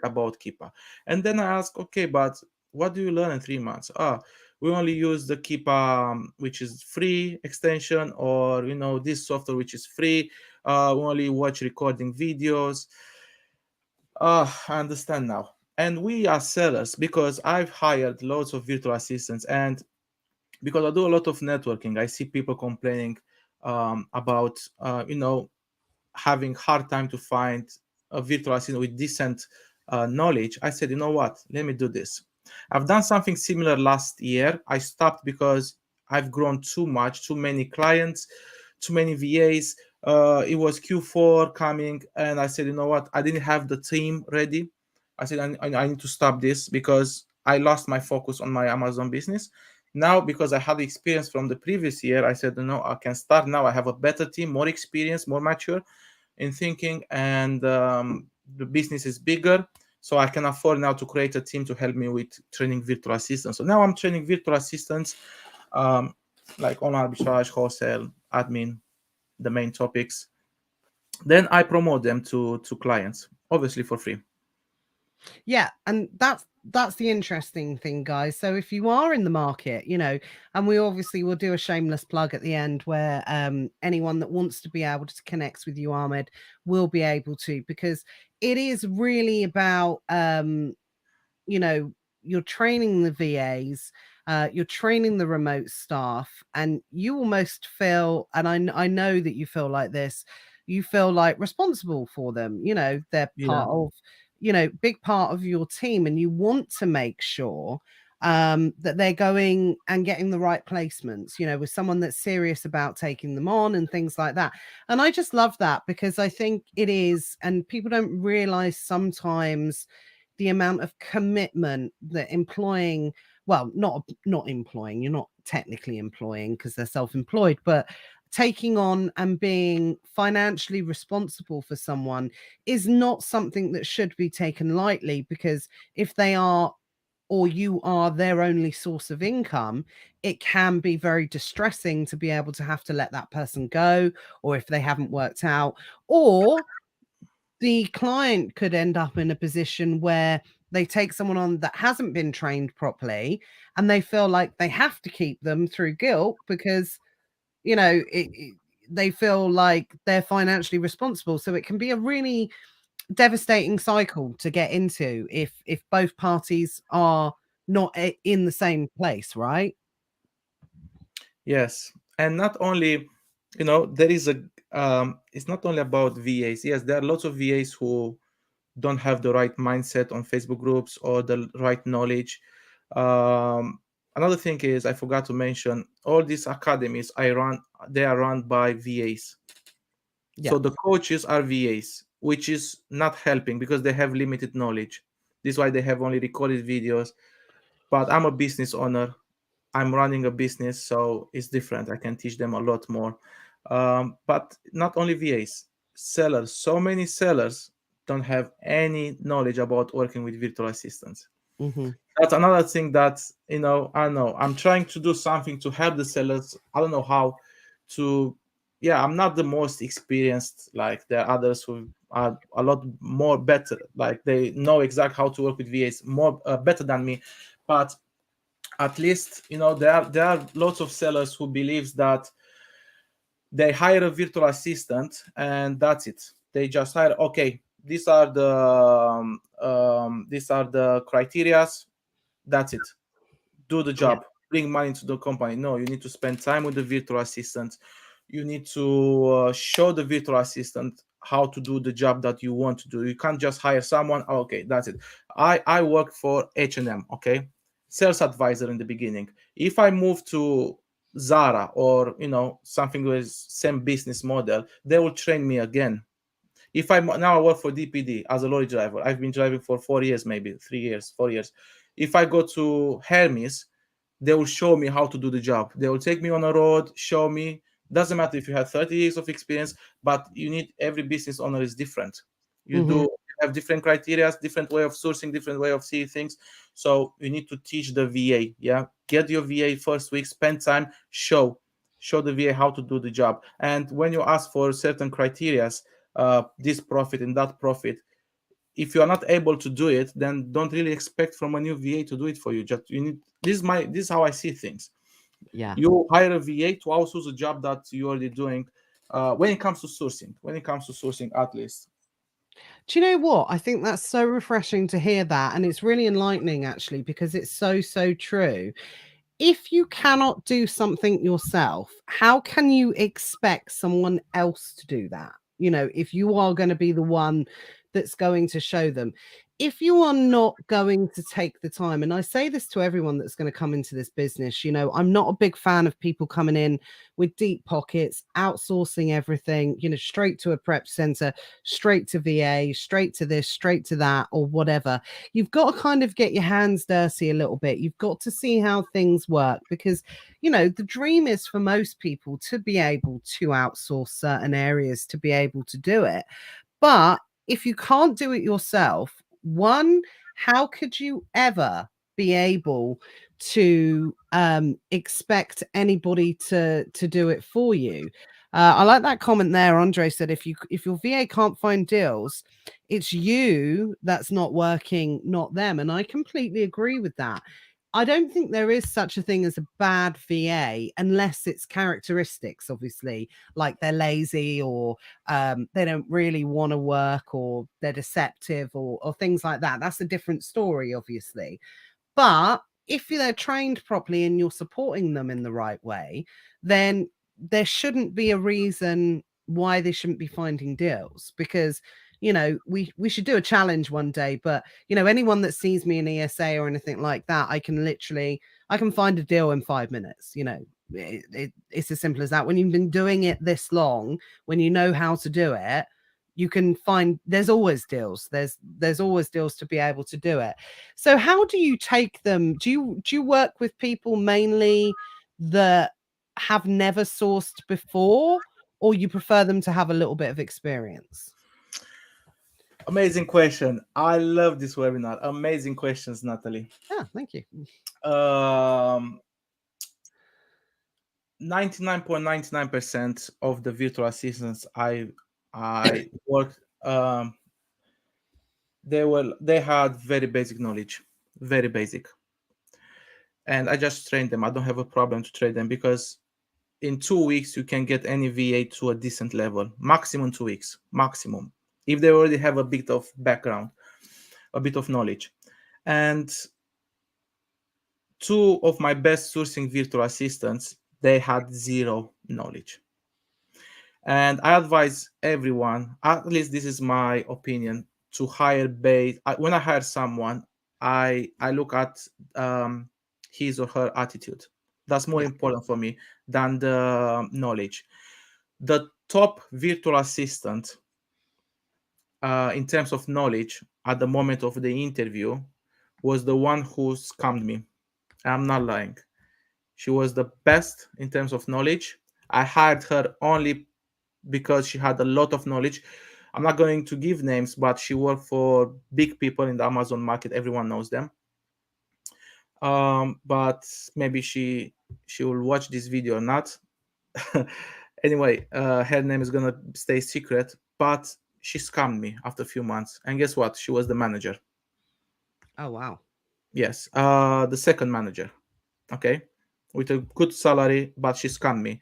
about Keepa. And then I asked, okay, but what do you learn in 3 months? We only use the Keepa, which is free extension, or this software which is free. We only watch recording videos. I understand now. And we are sellers because I've hired lots of virtual assistants, and because I do a lot of networking, I see people complaining about having hard time to find a virtual assistant with decent knowledge. I said, you know what? Let me do this. I've done something similar last year. I stopped because I've grown too much, too many clients, too many VAs. It was Q4 coming, and I said, you know what? I didn't have the team ready. I said, I need to stop this because I lost my focus on my Amazon business. Now, because I had the experience from the previous year, I said, no, I can start now. I have a better team, more experience, more mature in thinking, and the business is bigger, so I can afford now to create a team to help me with training virtual assistants. So now I'm training virtual assistants, um, like on arbitrage, wholesale, admin, the main topics. Then I promote them to clients, obviously for free. Yeah, and that's the interesting thing, guys. So if you are in the market, and we obviously will do a shameless plug at the end where anyone that wants to be able to connect with you, Ahmed, will be able to, because it is really about you know, you're training the VAs, you're training the remote staff, and you almost feel, and I know that you feel like this, you feel like responsible for them. They're Yeah. part of, big part of your team, and you want to make sure that they're going and getting the right placements, with someone that's serious about taking them on and things like that. And I just love that, because I think it is, and people don't realize sometimes the amount of commitment that employing, well, not employing, you're not technically employing because they're self-employed, but taking on and being financially responsible for someone is not something that should be taken lightly, because if they are, or you are, their only source of income, it can be very distressing to be able to have to let that person go, or if they haven't worked out, or the client could end up in a position where they take someone on that hasn't been trained properly, and they feel like they have to keep them through guilt, because they feel like they're financially responsible. So it can be a really devastating cycle to get into if both parties are not in the same place, right? Yes, and not only, there is a. It's not only about VAs. Yes, there are lots of VAs who don't have the right mindset on Facebook groups or the right knowledge. Another thing is, I forgot to mention, all these academies I run, they are run by VAs. Yeah. So the coaches are VAs, which is not helping because they have limited knowledge. This is why they have only recorded videos. But I'm a business owner. I'm running a business, so it's different. I can teach them a lot more. But not only VAs, sellers. So many sellers don't have any knowledge about working with virtual assistants. Hmm. That's another thing that, I know I'm trying to do something to help the sellers. I don't know how to. Yeah, I'm not the most experienced. Like there are others who are a lot more better. Like they know exactly how to work with VAs more better than me. But at least there are lots of sellers who believes that they hire a virtual assistant and that's it. They just hire, okay, these are the criterias, that's it, do the Yeah. job, bring money to the company. No, you need to spend time with the virtual assistant. You need to show the virtual assistant how to do the job that you want to do. You can't just hire someone. "Oh, okay, that's it." I worked for H&M, okay, sales advisor in the beginning. If I move to Zara or something with same business model, they will train me again. If I now I work for DPD as a lorry driver, I've been driving for 4 years, maybe 3 years, 4 years. If I go to Hermes, they will show me how to do the job. They will take me on a road, show me. Doesn't matter if you have 30 years of experience, but you need, every business owner is different. You Hmm. do have different criteria, different way of sourcing, different way of seeing things. So you need to teach the VA. Yeah, get your VA first week, spend time, show the VA how to do the job. And when you ask for certain criteria, this profit and that profit, if you are not able to do it, then don't really expect from a new VA to do it for you. Just you need, this is how I see things. Yeah. You hire a VA to outsource a job that you're already doing. when it comes to sourcing. When it comes to sourcing, at least. Do you know what? I think that's so refreshing to hear that. And it's really enlightening, actually, because it's so, so true. If you cannot do something yourself, how can you expect someone else to do that? You know, if you are going to be the one that's going to show them, if you are not going to take the time, and I say this to everyone that's going to come into this business, you know, I'm not a big fan of people coming in with deep pockets, outsourcing everything, you know, straight to a prep center, straight to VA, straight to this, straight to that, or whatever. You've got to kind of get your hands dirty a little bit. You've got to see how things work because, you know, the dream is for most people to be able to outsource certain areas to be able to do it. But if you can't do it yourself, one, how could you ever be able to expect anybody to do it for you? I like that comment there. Andre said, if your VA can't find deals, it's you that's not working, not them. And I completely agree with that. I don't think there is such a thing as a bad VA unless it's characteristics, obviously, like they're lazy or they don't really want to work or they're deceptive or things like that. That's a different story, obviously. But if they're trained properly and you're supporting them in the right way, then there shouldn't be a reason why they shouldn't be finding deals because you know we should do a challenge one day. But you know, anyone that sees me in ESA or anything like that, I can find a deal in 5 minutes. You know, it's as simple as that. When you've been doing it this long, when you know how to do it, you can find there's always deals. There's always deals to be able to do it. So how do you take them? Do you work with people mainly that have never sourced before, or you prefer them to have a little bit of experience? Amazing question. I love this webinar. Amazing questions, Natalie. Yeah, thank you. 99.99% of the virtual assistants I worked, they had very basic knowledge, very basic, and I just trained them. I don't have a problem to train them because in 2 weeks you can get any VA to a decent level, maximum 2 weeks, maximum, if they already have a bit of background, a bit of knowledge. And two of my best sourcing virtual assistants, they had zero knowledge. And I advise everyone, at least this is my opinion, to hire based. When I hire someone, I look at his or her attitude. That's more Yeah, important for me than the knowledge. The top virtual assistant, in terms of knowledge, at the moment of the interview, was the one who scammed me. I'm not lying. She was the best in terms of knowledge. I hired her only because she had a lot of knowledge. I'm not going to give names, but she worked for big people in the Amazon market. Everyone knows them. But maybe she will watch this video or not. Anyway, her name is gonna stay secret. But she scammed me after a few months, and guess what? She was the manager. oh wow. Yes, the second manager. Okay, with a good salary, but she scammed me.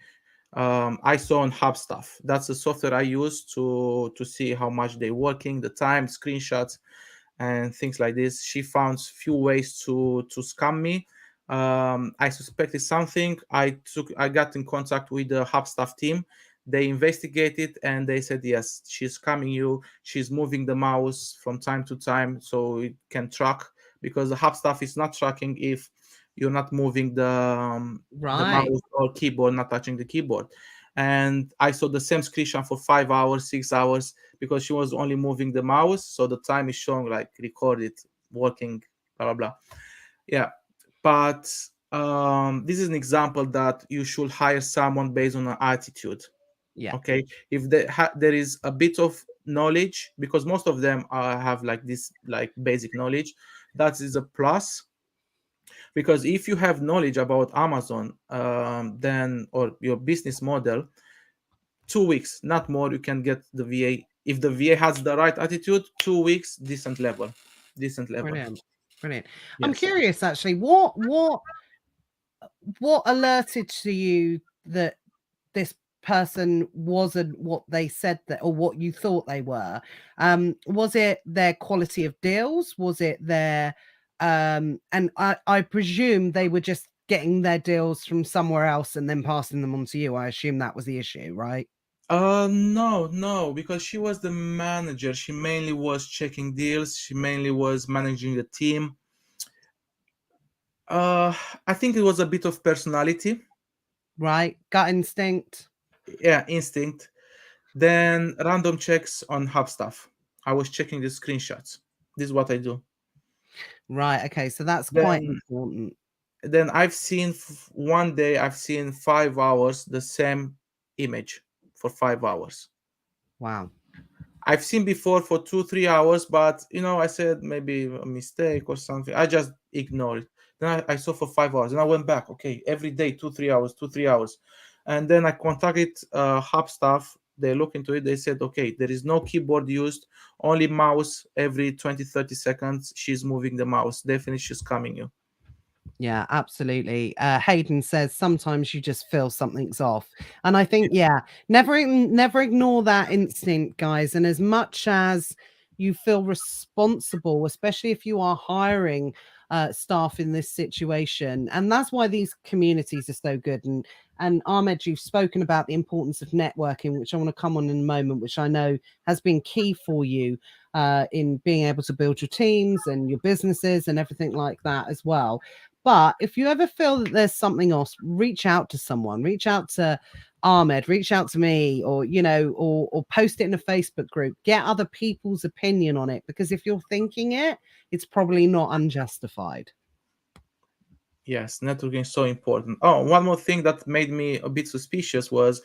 I saw on Hubstaff. That's the software I use to see how much they're working, the time, screenshots, and things like this. She found few ways to scam me. I suspected something. I got in contact with the Hubstaff team. They investigated and they said yes, she's scamming you. She's moving the mouse from time to time so it can track, because the Hubstaff is not tracking if you're not moving the Right. mouse or keyboard, not touching the keyboard. And I saw the same screenshot for 5 hours, 6 hours, because she was only moving the mouse, so the time is showing like recorded, working, blah blah blah. Yeah, but this is an example that you should hire someone based on an attitude. Yeah. Okay, if there is a bit of knowledge, because most of them have like this like basic knowledge, that is a plus. Because if you have knowledge about Amazon, then or your business model, 2 weeks, not more, you can get the VA. If the VA has the right attitude, 2 weeks, decent level, decent level. Brilliant. Brilliant. I'm Yes. curious actually, what alerted to you that this person wasn't what they said that, or what you thought they were? Was it their quality of deals? Was it their and I presume they were just getting their deals from somewhere else and then passing them on to you. I assume that was the issue, right? No, no, because she was the manager. She mainly was checking deals. She mainly was managing the team. Uh, I think it was a bit of personality, Right? Gut instinct. yeah, instinct. Then random checks on Hub stuff. I was checking the screenshots. This is what I do. Right. Okay. So that's quite Then, important. then I've seen one day I've seen 5 hours the same image for 5 hours. Wow. I've seen before for 2 3 hours, but I said maybe a mistake or something. I just ignored it. Then I saw for 5 hours, and I went back. Okay, every day 2 3 hours, 2 3 hours, and then I contacted Hub staff. They look into it. They said, okay, there is no keyboard used, only mouse. Every 20 30 seconds, she's moving the mouse. Definitely, she's coming you. Yeah, absolutely. Hayden says sometimes you just feel something's off. And I think, yeah, never ignore that instinct, guys. And as much as you feel responsible, especially if you are hiring staff in this situation, and that's why these communities are so good. And Ahmed, you've spoken about the importance of networking, which I want to come on in a moment, which I know has been key for you in being able to build your teams and your businesses and everything like that as well. But if you ever feel that there's something else, reach out to someone, reach out to Ahmed, reach out to me, or or post it in a Facebook group. Get other people's opinion on it, because if you're thinking it, it's probably not unjustified. Yes, networking is so important. Oh, one more thing that made me a bit suspicious was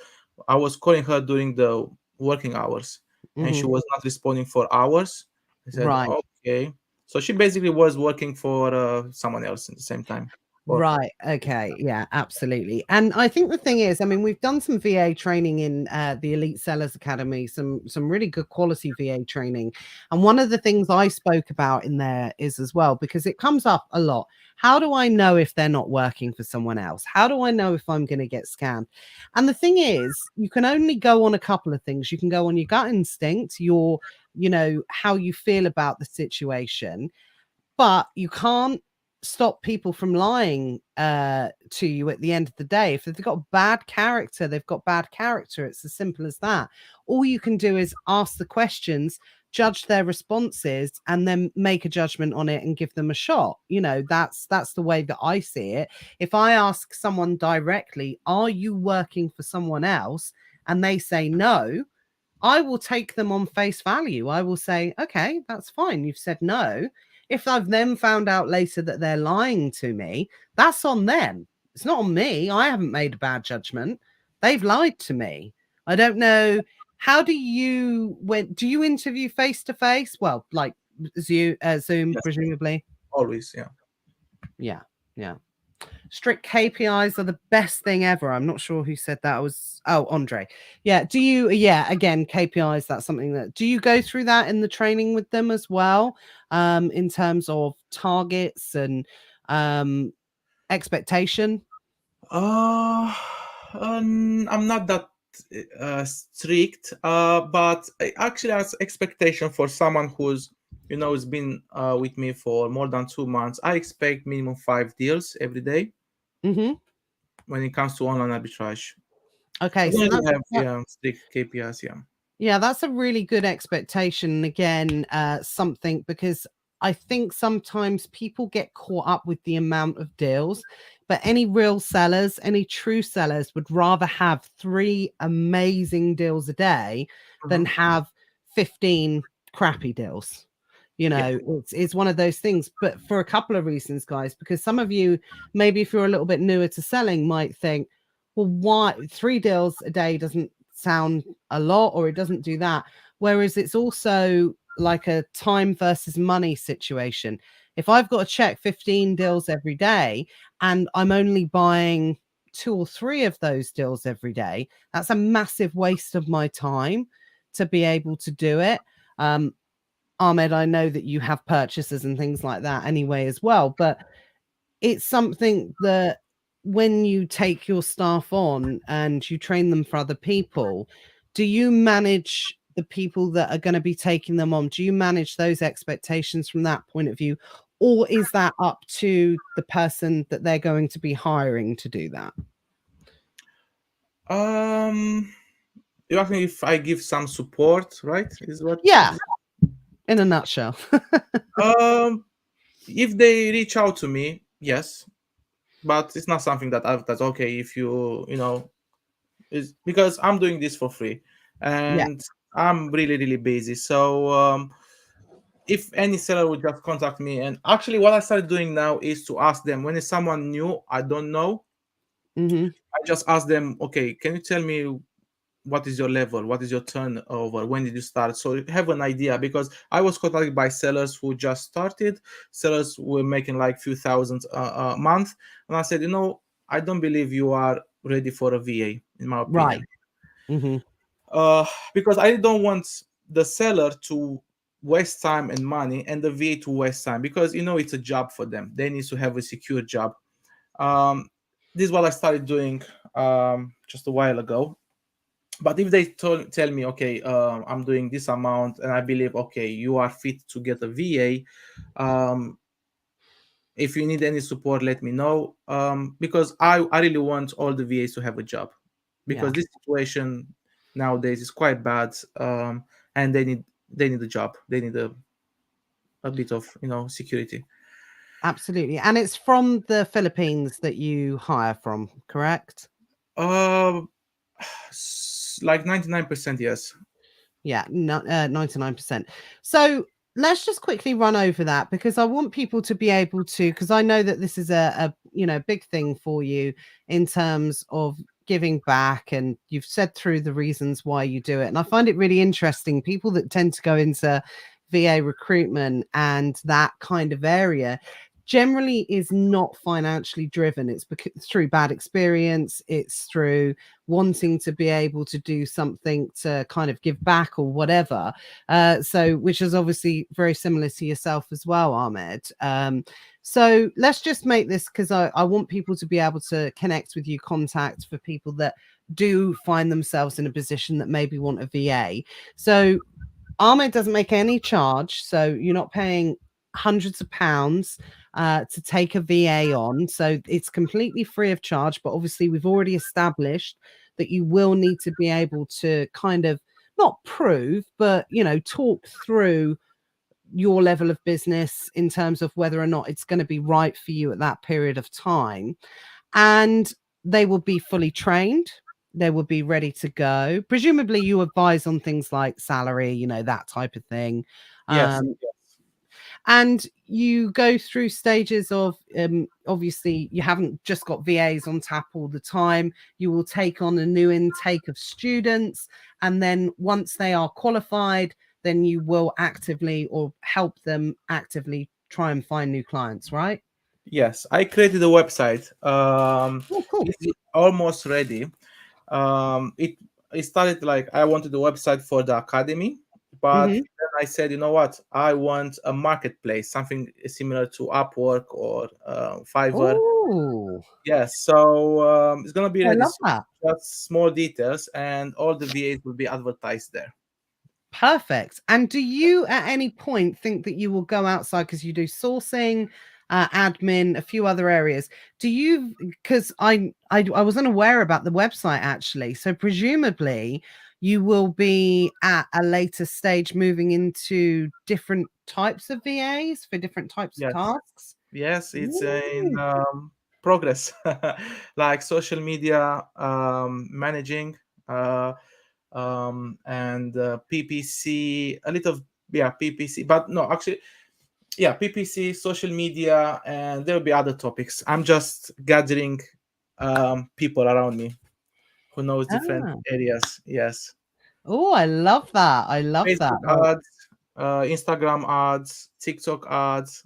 I was calling her during the working hours and she Mhm. was not responding for hours. I said, Right. okay. So she basically was working for someone else at the same time. Or Right. Okay. Yeah, absolutely. And I think the thing is, I mean, we've done some VA training in the Elite Sellers Academy, some really good quality VA training. And one of the things I spoke about in there is as well, because it comes up a lot. How do I know if they're not working for someone else? How do I know if I'm going to get scammed? And the thing is, you can only go on a couple of things. You can go on your gut instinct, how you feel about the situation, but you can't stop people from lying to you at the end of the day. If they've got bad character, they've got bad character. It's as simple as that. All you can do is ask the questions, judge their responses, and then make a judgment on it and give them a shot. That's the way that I see it. If I ask someone directly, are you working for someone else? And they say no, I will take them on face value. I will say, okay, that's fine. You've said no. If I've then found out later that they're lying to me, that's on them. It's not on me. I haven't made a bad judgment. They've lied to me. I don't know. How do you interview face to face? Well, like Zoom, yes, presumably. always, yeah. Yeah. Yeah. Strict KPIs are the best thing ever. I'm not sure who said that. Andre. Yeah. Again, KPIs, that's something that, do you go through that in the training with them as well? In terms of targets and expectation? Uh, I'm not that strict, but I actually has expectation for someone who's has been with me for more than 2 months. I expect minimum 5 deals every day Hmm. when it comes to online arbitrage. I Okay. don't So really have that, strict KPIs. Yeah. yeah, that's a really good expectation. And again, something, because I think sometimes people get caught up with the amount of deals, but any real sellers, any true sellers would rather have three amazing deals a day than Mhm. have 15 crappy deals. Yeah. It's one of those things, but for a couple of reasons, guys, because some of you, maybe if you're a little bit newer to selling, might think, well, why three deals a day doesn't sound a lot, or it doesn't do that. Whereas it's also like a time versus money situation. If I've got to check 15 deals every day and I'm only buying two or three of those deals every day, that's a massive waste of my time to be able to do it. Ahmed, I know that you have purchases and things like that anyway as well, but it's something that when you take your staff on and you train them for other people, do you manage the people that are going to be taking them on? Do you manage those expectations from that point of view? Or is that up to the person that they're going to be hiring to do that? Um, you ask me if I give some support, right? Is what? Yeah, in a nutshell. Um, if they reach out to me, yes, but it's not something that that's okay. If you know, is because I'm doing this for free, Yeah. and I'm really really busy. So if any seller would just contact me, and actually what I started doing now is to ask them when it's someone new I don't know. Hmm. I just ask them, okay, can you tell me what is your level, what is your turnover, when did you start, so you have an idea. Because I was contacted by sellers who just started, sellers were making like few thousand a month, and I said, you know, I don't believe you are ready for a VA, in my opinion. Right. Hmm. uh, because I don't want the seller to waste time and money, and the VA to waste time, because you know it's a job for them. They need to have a secure job. um, this is what I started doing just a while ago. But if they tell me, okay, I'm doing this amount and I believe, okay, you are fit to get a VA, if you need any support, let me know. Because I really want all the VAs to have a job, Yeah. because this situation nowadays is quite bad. And they need a job, they need a bit of, security. Absolutely. And it's from the Philippines that you hire from, correct? uh, like 99%, yes. Yeah, 99%. So let's just quickly run over that because I want people to be able to, because I know that this is big thing for you in terms of giving back, and you've said through the reasons why you do it. And I find it really interesting. People that tend to go into VA recruitment and that kind of area generally is not financially driven. It's because through bad experience, it's through wanting to be able to do something to kind of give back or whatever. So, which is obviously very similar to yourself as well, Ahmed. So let's just make this, because I want people to be able to connect with you, contact for people that do find themselves in a position that maybe want a VA. So Ahmed doesn't make any charge, so you're not paying hundreds of pounds to take a VA on. So it's completely free of charge. But obviously, we've already established that you will need to be able to kind of not prove, but talk through your level of business in terms of whether or not it's going to be right for you at that period of time. And they will be fully trained. They will be ready to go. Presumably, you advise on things like salary, that type of thing. Yes. Um, and you go through stages of obviously you haven't just got VAs on tap all the time. You will take on a new intake of students, and then once they are qualified, then you will actively or help them actively try and find new clients, right? Yes, I created a website. Oh, cool. It's almost ready. It started like I wanted a website for the academy, but Hmm. then I said, you know what? I want a marketplace, something similar to Upwork or Fiverr. Oh, Yes, so it's gonna be I ready love soon. that. Just small details, and all the VAs will be advertised there. Perfect. And do you at any point think that you will go outside, because you do sourcing, admin, a few other areas? Do you, because I wasn't aware about the website actually. So presumably you will be at a later stage moving into different types of VAs for different types of Yes, tasks. yes, it's in Ooh. progress, like social media managing. And PPC, a little, yeah, PPC, but no, actually, yeah, PPC, social media, and there will be other topics. I'm just gathering people around me who knows different Ah. areas. Yes, Oh, I love that. I love that. Facebook ads, Instagram ads, TikTok ads,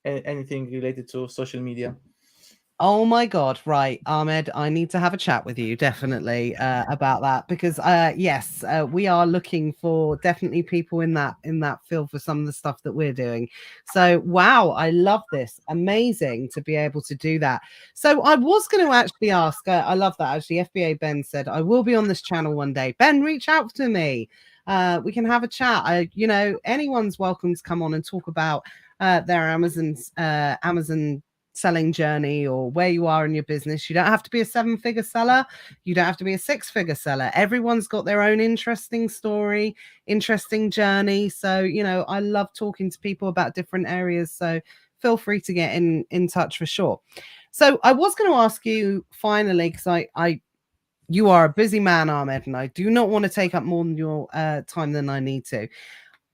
anything related to social media. Oh my God, right, Ahmed, I need to have a chat with you definitely about that because yes, we are looking for definitely people in that field for some of the stuff that we're doing. So wow, I love this. Amazing to be able to do that. So I was going to actually ask, I love that actually. FBA Ben said I will be on this channel one day. Ben, reach out to me. We can have a chat. Anyone's welcome to come on and talk about their Amazon selling journey or where you are in your business. You don't have to be a 7-figure seller. You don't have to be a 6-figure seller. Everyone's got their own interesting story, interesting journey. So, I love talking to people about different areas. So feel free to get in touch for sure. So I was going to ask you finally, because you are a busy man, Ahmed, and I do not want to take up more than your time than I need to.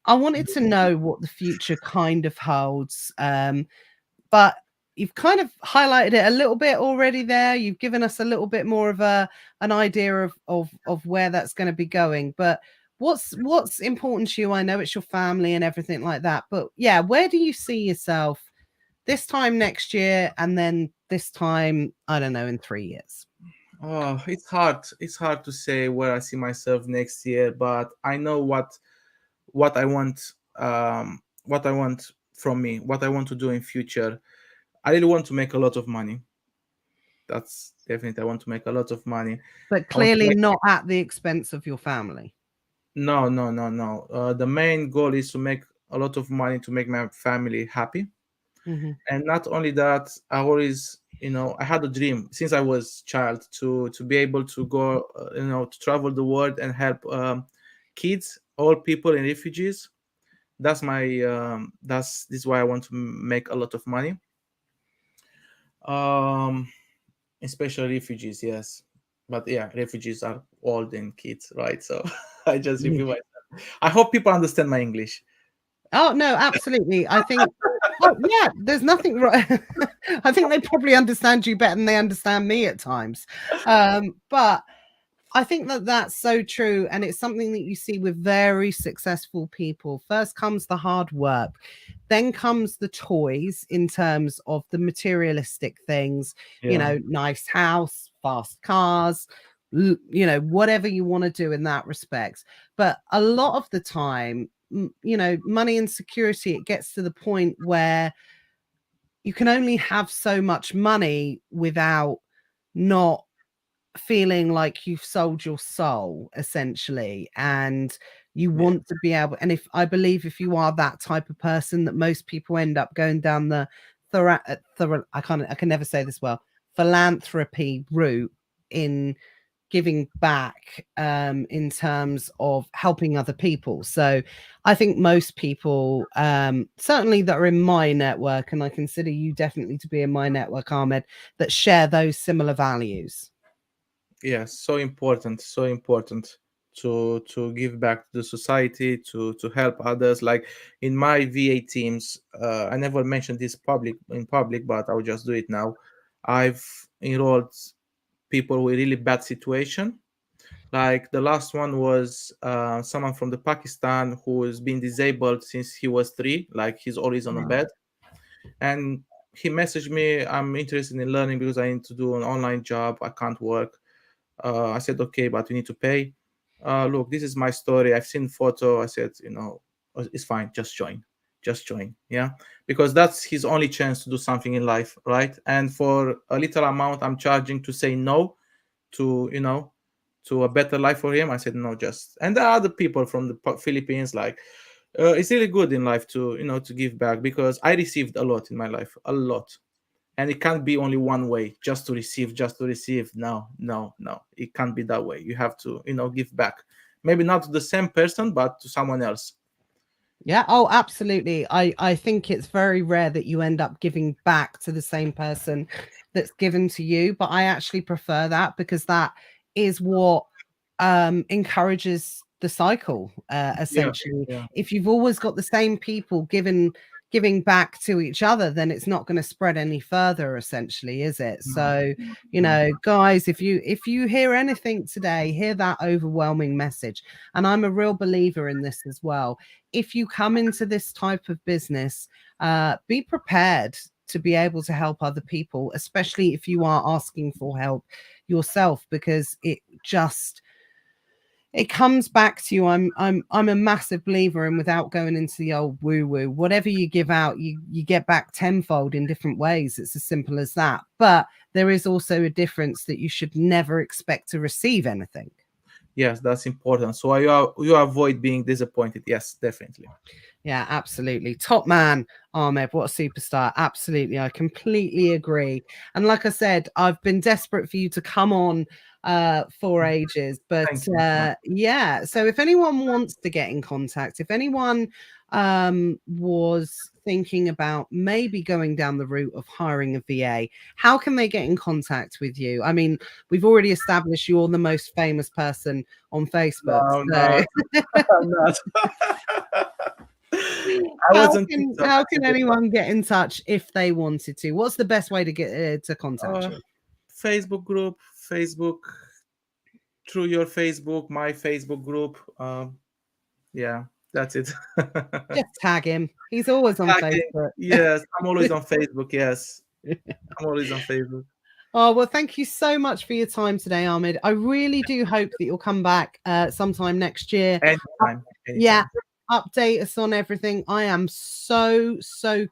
I wanted to know what the future kind of holds. But you've kind of highlighted it a little bit already there. You've given us a little bit more of an idea of where that's going to be going. But what's important to you? I know it's your family and everything like that. But yeah, where do you see yourself this time next year and then this time, I don't know, in 3 years? Oh, it's hard. It's hard to say where I see myself next year, but I know what I want. What I want from me. What I want to do in future. I really want to make a lot of money. That's definitely. I want to make a lot of money. But I want to clearly make. not at the expense of your family. No, no, no, no. The main goal is to make a lot of money to make my family happy. Hmm. And not only that, I always, I had a dream since I was child to be able to go, to travel the world and help kids, all people in refugees. That's this is why I want to make a lot of money. Um, Especially refugees, yes. But yeah, refugees are old and kids, right? So I just repeat myself. I hope people understand my English. Oh, no, absolutely. I think, oh, yeah, there's nothing wrong. I think they probably understand you better than they understand me at times. But I think that that's so true. And it's something that you see with very successful people. First comes the hard work, then comes the toys in terms of the materialistic things, Yeah, nice house, fast cars, whatever you want to do in that respect. But a lot of the time, money and security, it gets to the point where you can only have so much money without not feeling like you've sold your soul essentially, and you yeah, want to be able, and if I believe if you are that type of person, that most people end up going down the I can never say this well, philanthropy route, in giving back in terms of helping other people. So I think most people, certainly that are in my network, and I consider you definitely to be in my network, Ahmed, that share those similar values. yeah. So important to give back to the society, to help others. Like in my VA teams, I never mentioned this public, but I'll just do it now. I've enrolled people with really bad situation. Like the last one was someone from the Pakistan who has been disabled since he was 3. Like he's always on a Wow. bed, and he messaged me, I'm interested in learning because I need to do an online job, I can't work. I said, okay, but we need to pay. Look, this is my story, I've seen photo. I said, it's fine, just join, yeah, because that's his only chance to do something in life, right? And for a little amount I'm charging to say no to, to a better life for him. I said no, just. And there are other people from the Philippines, like it's really good in life to, to give back, because I received a lot in my life, a lot. And it can't be only one way, just to receive, just to receive. No, no, no, it can't be that way. You have to, give back, maybe not to the same person but to someone else. Yeah. Oh, absolutely. I think it's very rare that you end up giving back to the same person that's given to you, but I actually prefer that because that is what encourages the cycle, Yeah, essentially. yeah, If you've always got the same people giving back to each other, then it's not going to spread any further, essentially, is it? no, So, no. guys, if you hear anything today, hear that overwhelming message. And I'm a real believer in this as well. If you come into this type of business, be prepared to be able to help other people, especially if you are asking for help yourself, because it comes back to you. I'm a massive believer in, without going into the old woo woo, whatever you give out, you get back tenfold in different ways. It's as simple as that. But there is also a difference that you should never expect to receive anything. Yes, that's important. So you avoid being disappointed. Yes, definitely. Yeah, absolutely. Top man, Ahmed. What a superstar. Absolutely. I completely agree. And like I said, I've been desperate for you to come on for ages. But Thank you so much. yeah, so if anyone wants to get in contact, if anyone was thinking about maybe going down the route of hiring a VA, how can they get in contact with you? I mean, we've already established you're the most famous person on Facebook. No, So no, I'm not. I how was on can TikTok. how I can think anyone get in touch if they wanted to? What's the best way to get to contact uh, you? Facebook group, Facebook, through your Facebook, my Facebook group. Yeah, that's it. Just tag him. He's always on Tagging. Facebook. Yes, I'm always on Facebook. Yes, I'm always on Facebook. Oh, well, thank you so much for your time today, Ahmed. I really do hope that you'll come back sometime next year. Anytime, Yeah, anytime. update us on everything. I am so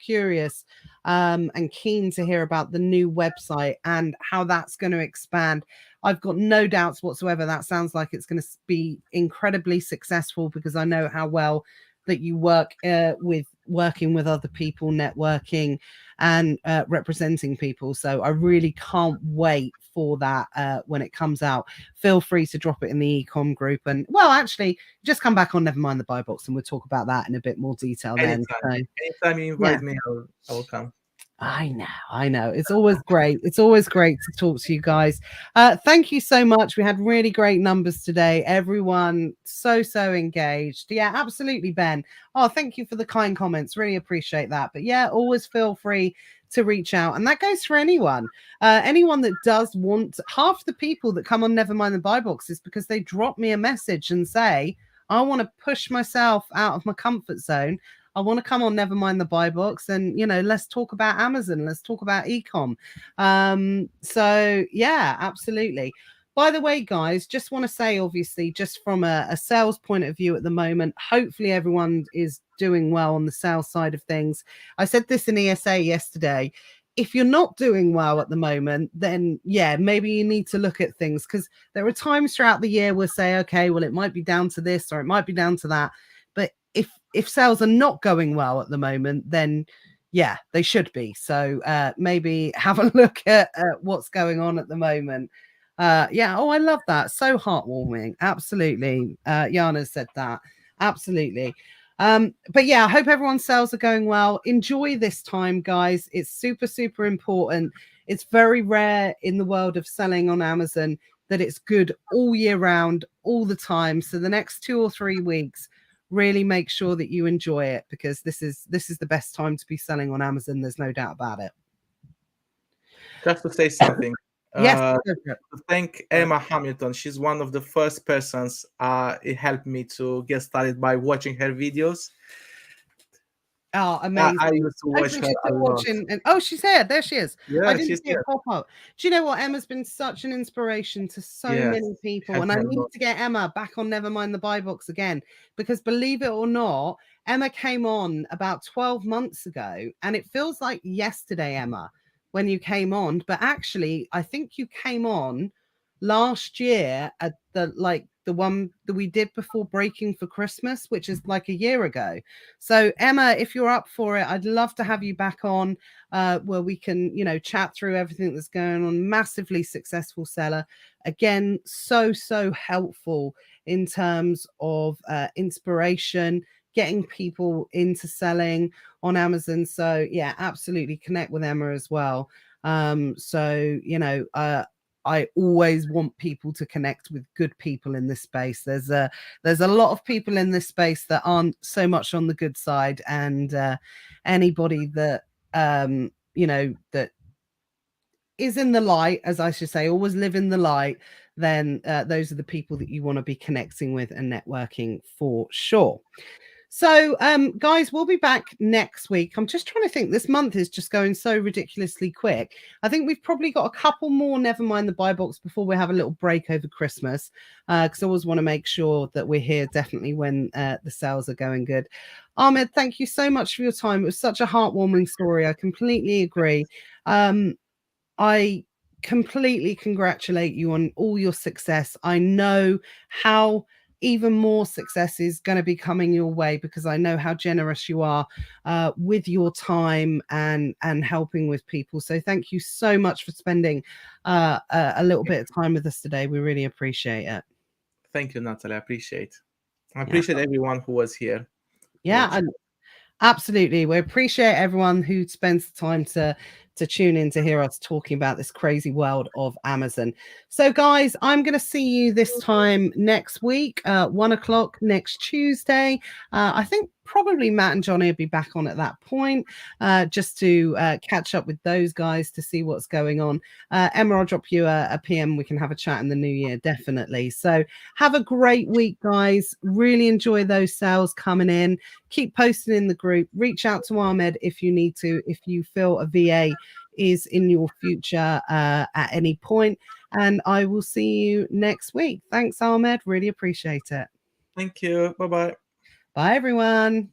curious and keen to hear about the new website and how that's going to expand. I've got no doubts whatsoever. That sounds like it's going to be incredibly successful, because I know how well that you work with working with other people, networking and representing people. So I really can't wait for that when it comes out. Feel free to drop it in the ecom group, and well, actually, just come back on Never Mind the Buy Box and we'll talk about that in a bit more detail then. Anytime. So Anytime you yeah, invite me, I will come. I know. It's always great. It's always great to talk to you guys. Thank you so much. We had really great numbers today. Everyone so engaged. Yeah, absolutely, Ben. Oh, thank you for the kind comments. Really appreciate that. But yeah, always feel free to reach out. And that goes for anyone. Anyone that does want. Half the people that come on Never Mind the Buy Box is because they drop me a message and say, I want to push myself out of my comfort zone. I want to come on Never Mind the Buy Box, and let's talk about Amazon. Let's talk about ecom. So yeah, absolutely. By the way, guys, just want to say, obviously, just from a sales point of view at the moment, hopefully everyone is doing well on the sales side of things. I said this in ESA yesterday. If you're not doing well at the moment, then yeah, maybe you need to look at things, because there are times throughout the year we'll say, okay, well, it might be down to this or it might be down to that. But if sales are not going well at the moment, then yeah, they should be. So maybe have a look at what's going on at the moment. Yeah. Oh, I love that. So heartwarming. Absolutely. Yana said that. Absolutely. But yeah, I hope everyone's sales are going well. Enjoy this time, guys. It's super important. It's very rare in the world of selling on Amazon that it's good all year round, all the time. So the next 2 or 3 weeks, really make sure that you enjoy it, because this is the best time to be selling on Amazon. There's no doubt about it. Just to say something. Yes. To thank Emma Hamilton. She's one of the first persons it helped me to get started by watching her videos. Oh, amazing. I used to watch Hopefully her she's a still lot. watching. And oh, she's here. There she is. I Yeah, didn't she's see it here. pop up. Do you know what? Emma's been such an inspiration to so Yes, many people. helped And I me a need lot. to get Emma back on Never Mind the Buy Box again, because believe it or not, Emma came on about 12 months ago. And it feels like yesterday, Emma, when you came on. But actually, I think you came on last year at the one that we did before breaking for Christmas, which is like a year ago. So Emma, if you're up for it, I'd love to have you back on where we can, chat through everything that's going on. Massively successful seller. Again, so helpful in terms of inspiration, getting people into selling on Amazon. So yeah, absolutely connect with Emma as well. I always want people to connect with good people in this space. There's a lot of people in this space that aren't so much on the good side, and anybody that that is in the light, as I should say, always live in the light, then those are the people that you want to be connecting with and networking for sure. So, guys, we'll be back next week. I'm just trying to think. This month is just going so ridiculously quick. I think we've probably got a couple more. Never mind the buy box before we have a little break over Christmas, because I always want to make sure that we're here definitely when the sales are going good. Ahmed, thank you so much for your time. It was such a heartwarming story. I completely agree. I completely congratulate you on all your success. I know how even more success is going to be coming your way because I know how generous you are with your time and helping with people. So thank you so much for spending a little bit of time with us today. We really appreciate it. Thank you, Natalie. I Yeah. appreciate everyone who was here. Yeah. Absolutely. We appreciate everyone who spends the time to tune in to hear us talking about this crazy world of Amazon. So, guys, I'm going to see you this time next week, 1 o'clock next Tuesday. I think probably Matt and Johnny will be back on at that point just to catch up with those guys to see what's going on. Emma, I'll drop you a PM. We can have a chat in the new year, definitely. So, have a great week, guys. Really enjoy those sales coming in. Keep posting in the group. Reach out to Ahmed if you need to, if you feel a VA is in your future at any point. And I will see you next week. Thanks, Ahmed. Really appreciate it. Thank you. Bye bye. Bye, everyone.